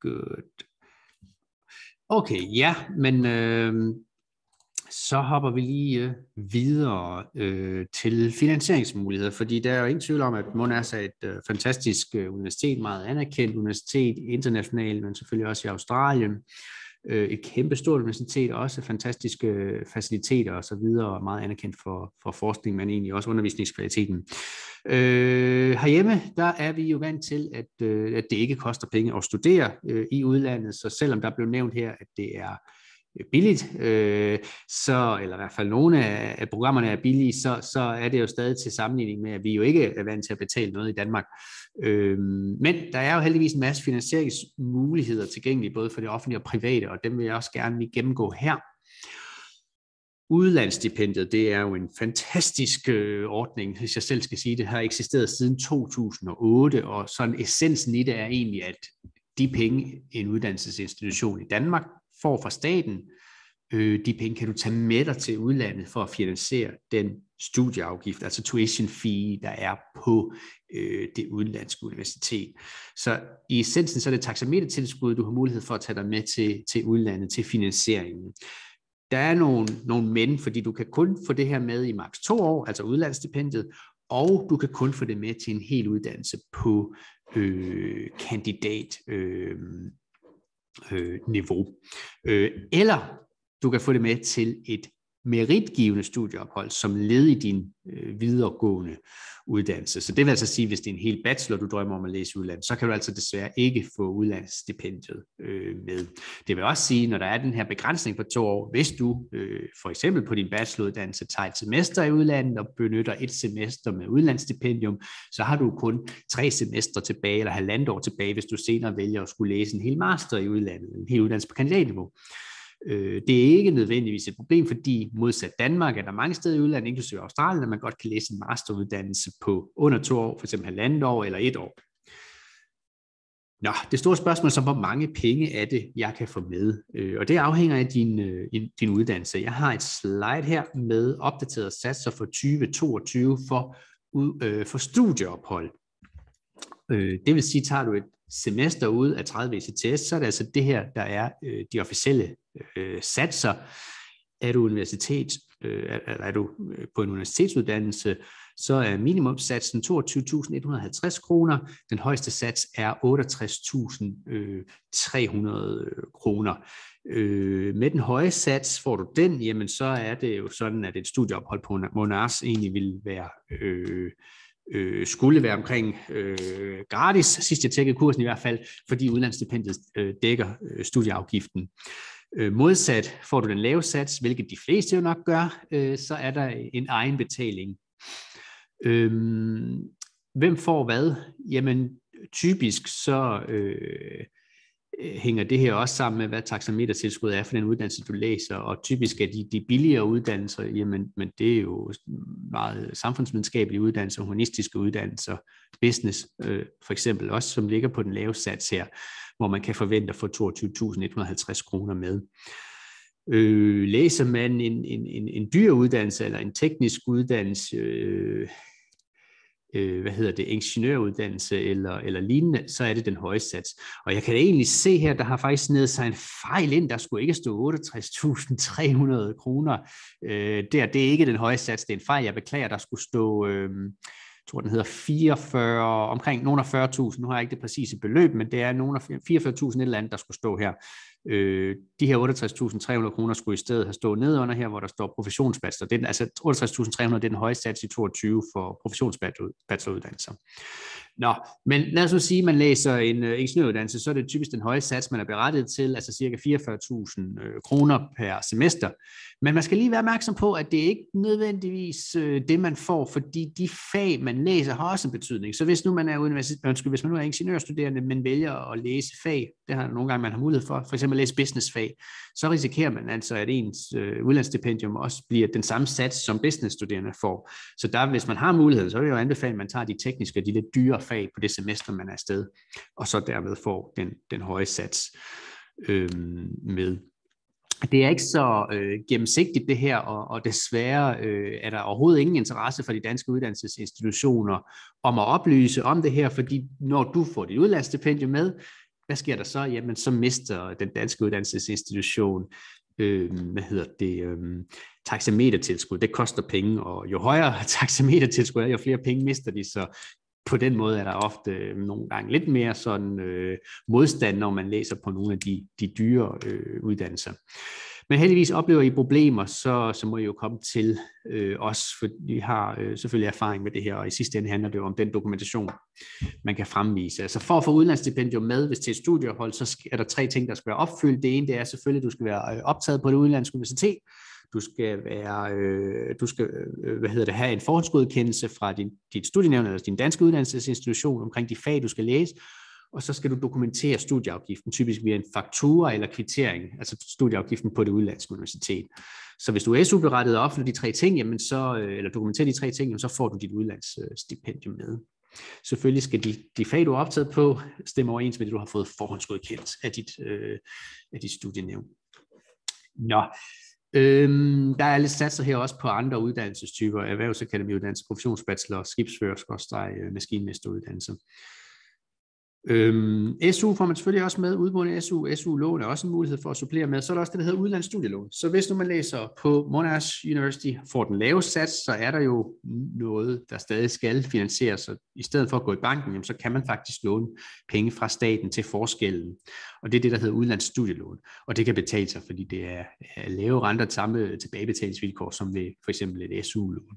Good. Okay, ja, men så hopper vi lige videre til finansieringsmuligheder, fordi der er jo ingen tvivl om, at Monash er et fantastisk universitet, meget anerkendt universitet internationalt, men selvfølgelig også i Australien. Et kæmpestort universitet, også fantastiske faciliteter og så videre, og meget anerkendt for forskning, men egentlig også undervisningskvaliteten. Herhjemme, der er vi jo vant til, at det ikke koster penge at studere i udlandet, så selvom der blev nævnt her, at det er billigt, så, eller i hvert fald nogle af programmerne er billige, så er det jo stadig til sammenligning med, at vi jo ikke er vant til at betale noget i Danmark. Men der er jo heldigvis en masse finansieringsmuligheder tilgængelige, både for det offentlige og private, og dem vil jeg også gerne lige gennemgå her. Udlandsstipendiet, det er jo en fantastisk ordning, hvis jeg selv skal sige det, har eksisteret siden 2008, og sådan essensen i det er egentlig, at de penge, en uddannelsesinstitution i Danmark får fra staten, de penge kan du tage med dig til udlandet for at finansiere den studieafgift, altså tuition fee, der er på det udenlandske universitet. Så i essensen så er det taxametertilskud, du har mulighed for at tage dig med til udlandet, til finansieringen. Der er nogle men, fordi du kan kun få det her med i maks 2 år, altså udlandsstipendiet, og du kan kun få det med til en hel uddannelse på kandidatniveau. Eller du kan få det med til et meritgivende studieophold som led i din videregående uddannelse. Så det vil altså sige, hvis det er en hel bachelor, du drømmer om at læse i udlandet, så kan du altså desværre ikke få udlandsstipendiet med. Det vil også sige, når der er den her begrænsning på 2 år, hvis du for eksempel på din bacheloruddannelse tager et semester i udlandet og benytter et semester med udlandsstipendium, så har du kun 3 semestre tilbage, eller 1,5 år tilbage, hvis du senere vælger at skulle læse en hel master i udlandet, en hel uddannelse på kandidatniveau. Det er ikke nødvendigvis et problem, fordi modsat Danmark er der mange steder i udlandet, inklusive Australien, at man godt kan læse en masteruddannelse på under 2 år, f.eks. 1,5 år eller 1 år. Nå, det store spørgsmål er så, hvor mange penge er det, jeg kan få med? Og det afhænger af din uddannelse. Jeg har et slide her med opdaterede satser for 2022 for studieophold. Det vil sige, tager du et semester ud af 30 ECTS, så er det altså det her, der er de officielle satser. Er du på en universitetsuddannelse, så er minimumssatsen 22.150 kroner. Den højeste sats er 68.300 kroner. Med den høje sats får du den, jamen så er det jo sådan, at et studieophold på Monars egentlig vil være skulle være omkring gratis, sidst jeg tjekkede kursen i hvert fald, fordi udlandsstipendiet dækker studieafgiften. Modsat får du den lave sats, hvilket de fleste jo nok gør, så er der en egenbetaling. Hvem får hvad? Jamen typisk så hænger det her også sammen med, hvad taxametertilskud er for den uddannelse, du læser, og typisk er de billigere uddannelser, jamen, men det er jo meget samfundsvidenskabelige uddannelser, humanistiske uddannelser, business for eksempel også, som ligger på den lave sats her, hvor man kan forvente at få 22.150 kroner med. Læser man en dyr uddannelse, eller en teknisk uddannelse, ingeniøruddannelse eller lignende, så er det den høje sats. Og jeg kan egentlig se her, der har faktisk snedet sig en fejl ind, der skulle ikke stå 68.300 kroner. Det er ikke den høje sats, det er en fejl, jeg beklager, der skulle stå, jeg tror den hedder 44, omkring nogle af 40.000, nu har jeg ikke det præcise beløb, men det er nogle af 44.000 et eller andet, der skulle stå her. De her 68.300 kroner skulle i stedet have stået nede under her, hvor der står professionsbachelor. Det er, altså 68.300, det er den høje sats i 22 for professionsbacheloruddannelser. Nå, men lad os nu sige, at man læser en ingeniøruddannelse, så er det typisk den høje sats, man er berettiget til, altså cirka 44.000 kroner per semester. Men man skal lige være opmærksom på, at det ikke nødvendigvis det, man får, fordi de fag, man læser, har også en betydning. Så hvis nu man er hvis man nu er ingeniørstuderende, men vælger at læse fag, det har nogle gange man har mulighed for eksempel at læse businessfag, så risikerer man altså, at ens udlandsstipendium også bliver den samme sats, som businessstuderende får. Så der, hvis man har mulighed, så vil jeg jo anbefale, at man tager de tekniske og de lidt dyre fag på det semester, man er afsted, og så dermed får den høje sats med. Det er ikke så gennemsigtigt det her, og desværre er der overhovedet ingen interesse for de danske uddannelsesinstitutioner om at oplyse om det her, fordi når du får dit udlandsstipendium med, hvad sker der så? Jamen, så mister den danske uddannelsesinstitution taxametertilskud. Det koster penge, og jo højere taxametertilskud er, jo flere penge mister de, så på den måde er der ofte nogle gange lidt mere sådan modstand, når man læser på nogle af de dyre uddannelser. Men heldigvis oplever I problemer, så må I jo komme til os, for vi har selvfølgelig erfaring med det her, og i sidste ende handler det jo om den dokumentation, man kan fremvise. Altså for at få udlandsstipendium med, hvis til et studieophold, så er der 3 ting, der skal være opfyldt. Det ene, det er selvfølgelig, at du skal være optaget på det udenlandske universitet. Du skal have en forhåndsgodkendelse fra dit studienævn eller din danske uddannelsesinstitution omkring de fag, du skal læse. Og så skal du dokumentere studieafgiften, typisk via en faktura eller kvittering, altså studieafgiften på det udenlandske universitet. Så hvis du er SU-berettiget og opfylder de 3 ting, jamen eller dokumenterer de 3 ting, jamen så får du dit udlandsstipendium med. Selvfølgelig skal de fag, du er optaget på, stemme overens med det, du har fået forhåndsgodkendt af dit studienævn. Nå, der er lidt satser her også på andre uddannelsestyper, erhvervsakademiuddannelse, professionsbachelor, skibsfører, maskinmesteruddannelse. SU får man selvfølgelig også med, udmåling SU-lån er også en mulighed for at supplere med. Så er der også det, der hedder udlandsstudielån. Så hvis nu man læser på Monash University, får den lave sats, så er der jo noget, der stadig skal finansieres. Så i stedet for at gå i banken, jamen, så kan man faktisk låne penge fra staten til forskellen. Og det er det, der hedder udlandsstudielån. Og det kan betale sig, fordi det er lave renter til samme tilbagebetalingsvilkår som ved for eksempel et SU-lån.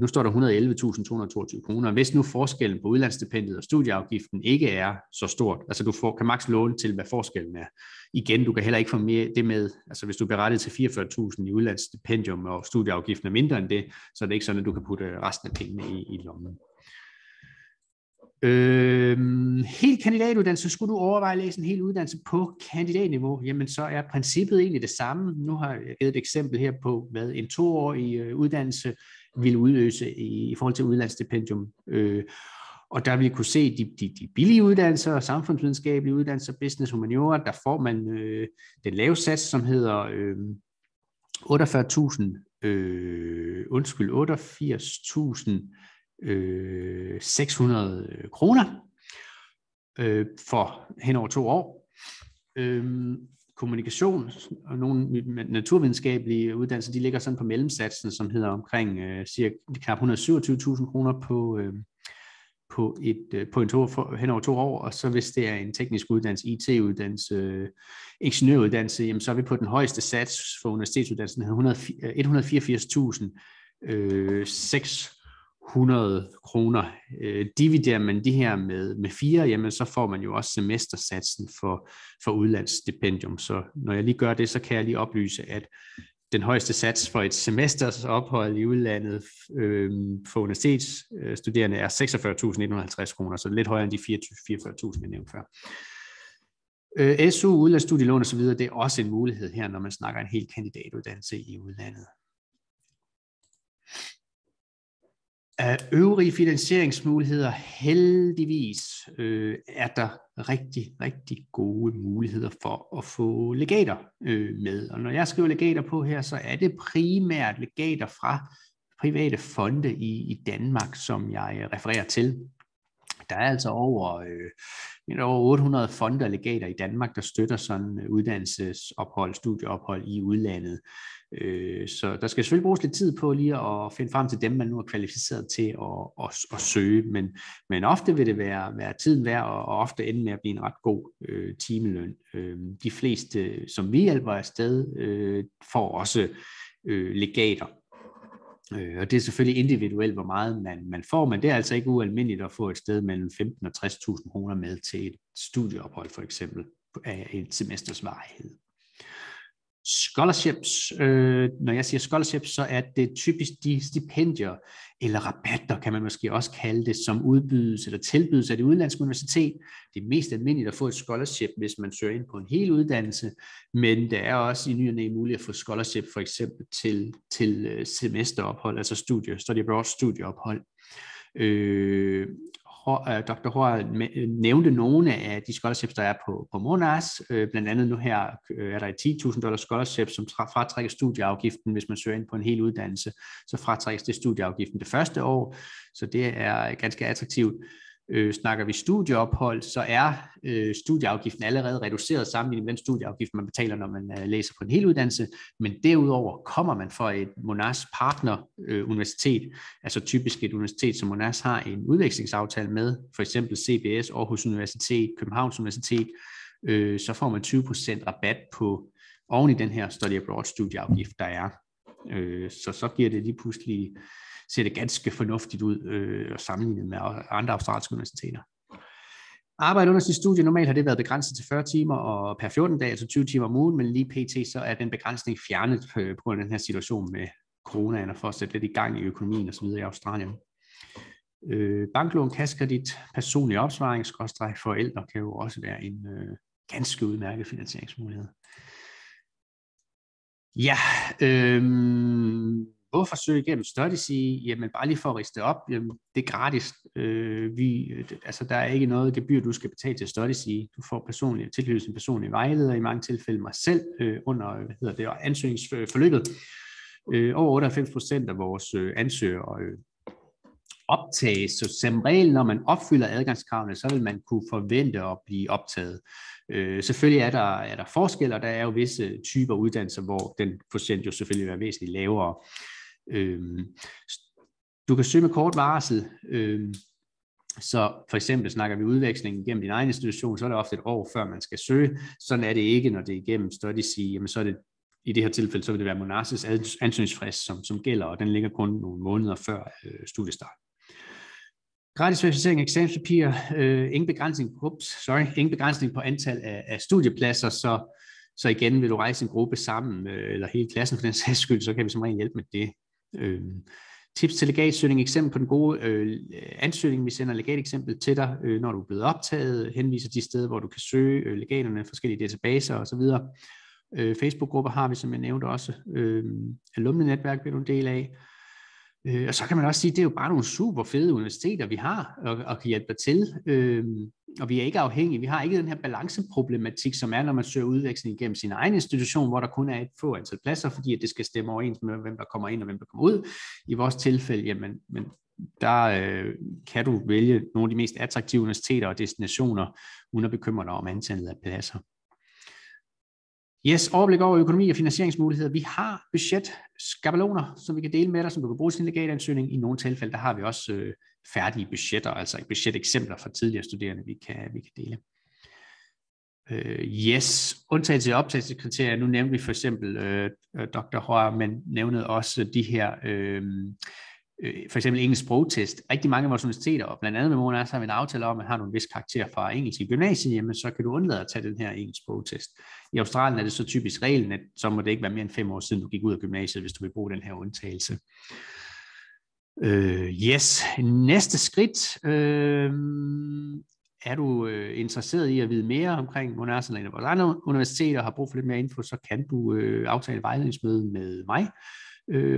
Nu står der 111.222 kroner. Hvis nu forskellen på udlandsstipendiet og studieafgiften ikke er så stort, altså du kan maks låne til, hvad forskellen er. Igen, du kan heller ikke få mere det med, altså hvis du er berettiget til 44.000 i udlandsstipendium, og studieafgiften er mindre end det, så er det ikke sådan, at du kan putte resten af pengene i lommen. Helt kandidatuddannelse, skulle du overveje at læse en hel uddannelse på kandidatniveau, jamen så er princippet egentlig det samme. Nu har jeg givet et eksempel her på, hvad en 2-årig uddannelse vil udløse i forhold til udlandsstipendium. Og der vil I kunne se de billige uddannelser, samfundsvidenskabelige uddannelser, business humaniora, der får man den lave sats, som hedder 88.600 kroner for hen over 2 år. Kommunikation og nogle naturvidenskabelige uddannelser, de ligger sådan på mellemsatsen, som hedder omkring cirka knap 127.000 kroner hen over 2 år, og så hvis det er en teknisk uddannelse, IT-uddannelse, ingeniøruddannelse, jamen så er vi på den højeste sats for universitetsuddannelsen, 184.600 kroner. Dividerer man de her med 4, jamen så får man jo også semestersatsen for udlandsstipendium. Så når jeg lige gør det, så kan jeg lige oplyse, at den højeste sats for et semesters ophold i udlandet for universitetsstuderende er 46.150 kroner, så lidt højere end de 44.000, jeg nævnte før. SU, udlandsstudielån osv., det er også en mulighed her, når man snakker en helt kandidatuddannelse i udlandet. Øvrige finansieringsmuligheder, heldigvis er der rigtig, rigtig gode muligheder for at få legater med. Og når jeg skriver legater på her, så er det primært legater fra private fonde i Danmark, som jeg refererer til. Der er altså over 800 fonde og legater i Danmark, der støtter sådan uddannelsesophold, studieophold i udlandet. Så der skal selvfølgelig bruges lidt tid på lige at finde frem til dem, man nu er kvalificeret til at søge, men ofte vil det være tiden værd, og ofte ende med at blive en ret god timeløn. De fleste, som vi hjælper afsted, får også legater. Og det er selvfølgelig individuelt, hvor meget man får, men det er altså ikke ualmindeligt at få et sted mellem 15.000 og 60.000 kroner med til et studieophold, for eksempel, af et semesters varighed. Scholarships, når jeg siger scholarships, så er det typisk de stipendier eller rabatter, kan man måske også kalde det, som udbydes eller tilbydes af det udenlandske universitet. Det er mest almindeligt at få et scholarship, hvis man søger ind på en hel uddannelse, men der er også i ny og næ muligt at få scholarship for eksempel til semesterophold, altså study abroad studieophold. Dr. Hoa nævnte nogle af de scholarships, der er på Monash. Blandt andet nu her er der et $10.000 scholarship, som fratrækker studieafgiften, hvis man søger ind på en hel uddannelse. Så fratrækkes det studieafgiften det første år, så det er ganske attraktivt. Snakker vi studieophold, så er studieafgiften allerede reduceret sammenlignet med den studieafgift, man betaler, når man læser på en hel uddannelse, men derudover kommer man fra et Monash partner universitet, altså typisk et universitet, som Monash har en udvekslingsaftale med, for eksempel CBS, Aarhus Universitet, Københavns Universitet, så får man 20% rabat oven i den her study abroad studieafgift, der er. Så giver det lige pludselig, ser det ganske fornuftigt ud sammenlignet med andre australske universiteter. Arbejde under sit studie, normalt har det været begrænset til 40 timer og per 14 dage, altså 20 timer om ugen, men lige pt. Så er den begrænsning fjernet på grund af den her situation med coronaen og for at sætte lidt i gang i økonomien osv. i Australien. Banklån, kassekredit, personlig opsparing, forældre kan jo også være en ganske udmærket finansieringsmulighed. Ja, hvorfor søge igennem StudySea? Jamen bare lige for at riste op, jamen, det er gratis. Der er ikke noget gebyr, du skal betale til StudySea. Du får tilknyttet en personlig vejleder, i mange tilfælde mig selv, under ansøgningsforløbet. Over 98% af vores ansøgere optages, så som regel, når man opfylder adgangskravene, så vil man kunne forvente at blive optaget. Selvfølgelig er der forskel, og der er jo visse typer uddannelser, hvor den procent jo selvfølgelig vil være væsentligt lavere. Du kan søge med kort varsel, så for eksempel snakker vi udveksling gennem din egen institution, så er det ofte et år før man skal søge. Sådan er det ikke, når det er igennem StudySea, jamen så er det i det her tilfælde, så vil det være Monasis ansøgningsfrist, som gælder, og den ligger kun nogle måneder før studiestart. Gratis verificering af eksamenspapirer, ingen begrænsning på antal af studiepladser, så igen vil du rejse en gruppe sammen, eller hele klassen for den sags skyld, så kan vi som regel hjælpe med det. Tips til legatsøgning, eksempel på den gode ansøgning, vi sender legateksempel til dig, når du er blevet optaget, henviser de steder, hvor du kan søge legaterne, forskellige databaser osv. Facebook-grupper har vi, som jeg nævnte også. Alumni-netværk bliver du en del af. Og så kan man også sige, at det er jo bare nogle super fede universiteter, vi har, og kan hjælpe dig til. Og vi er ikke afhængige. Vi har ikke den her balanceproblematik, som er, når man søger udveksling gennem sin egen institution, hvor der kun er et få antal pladser, fordi at det skal stemme overens med, hvem der kommer ind og hvem der kommer ud. I vores tilfælde, jamen, men der kan du vælge nogle af de mest attraktive universiteter og destinationer, uden at bekymre dig om antallet af pladser. Yes, overblik over økonomi og finansieringsmuligheder. Vi har budgetskabeloner, som vi kan dele med dig, som du kan bruge til en legatansøgning. I nogle tilfælde, der har vi også færdige budgetter, altså budgeteksempler fra tidligere studerende, vi kan dele. Yes, undtagelse af optagelseskriterier. Nu nævnte vi for eksempel Dr. Hoa, men nævnede også de her, for eksempel engelsk sprogtest. Rigtig mange af vores universiteter, og blandt andet med Monash, har vi en aftale om, at man har nogle vis karakter fra engelsk i gymnasiet, jamen så kan du undlade at tage den her engelsk sprogtest. I Australien er det så typisk reglen, at så må det ikke være mere end 5 år siden, du gik ud af gymnasiet, hvis du vil bruge den her undtagelse. Yes, næste skridt. Er du interesseret i at vide mere omkring Monash eller vores andre universiteter, og har brug for lidt mere info, så kan du aftale vejledningsmøde med mig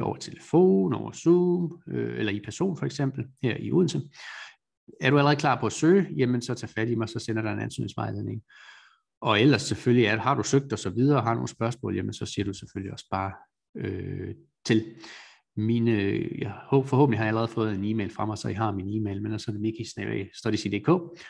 over telefon, over Zoom, eller i person for eksempel, her i Odense. Er du allerede klar på at søge, jamen så tag fat i mig, så sender der en ansøgningsvejledning. Og ellers selvfølgelig, har du søgt og så videre, og har nogle spørgsmål, jamen så siger du selvfølgelig også bare til forhåbentlig har jeg allerede fået en e-mail fra mig, så I har min e-mail, men så er det miki@studySea.dk.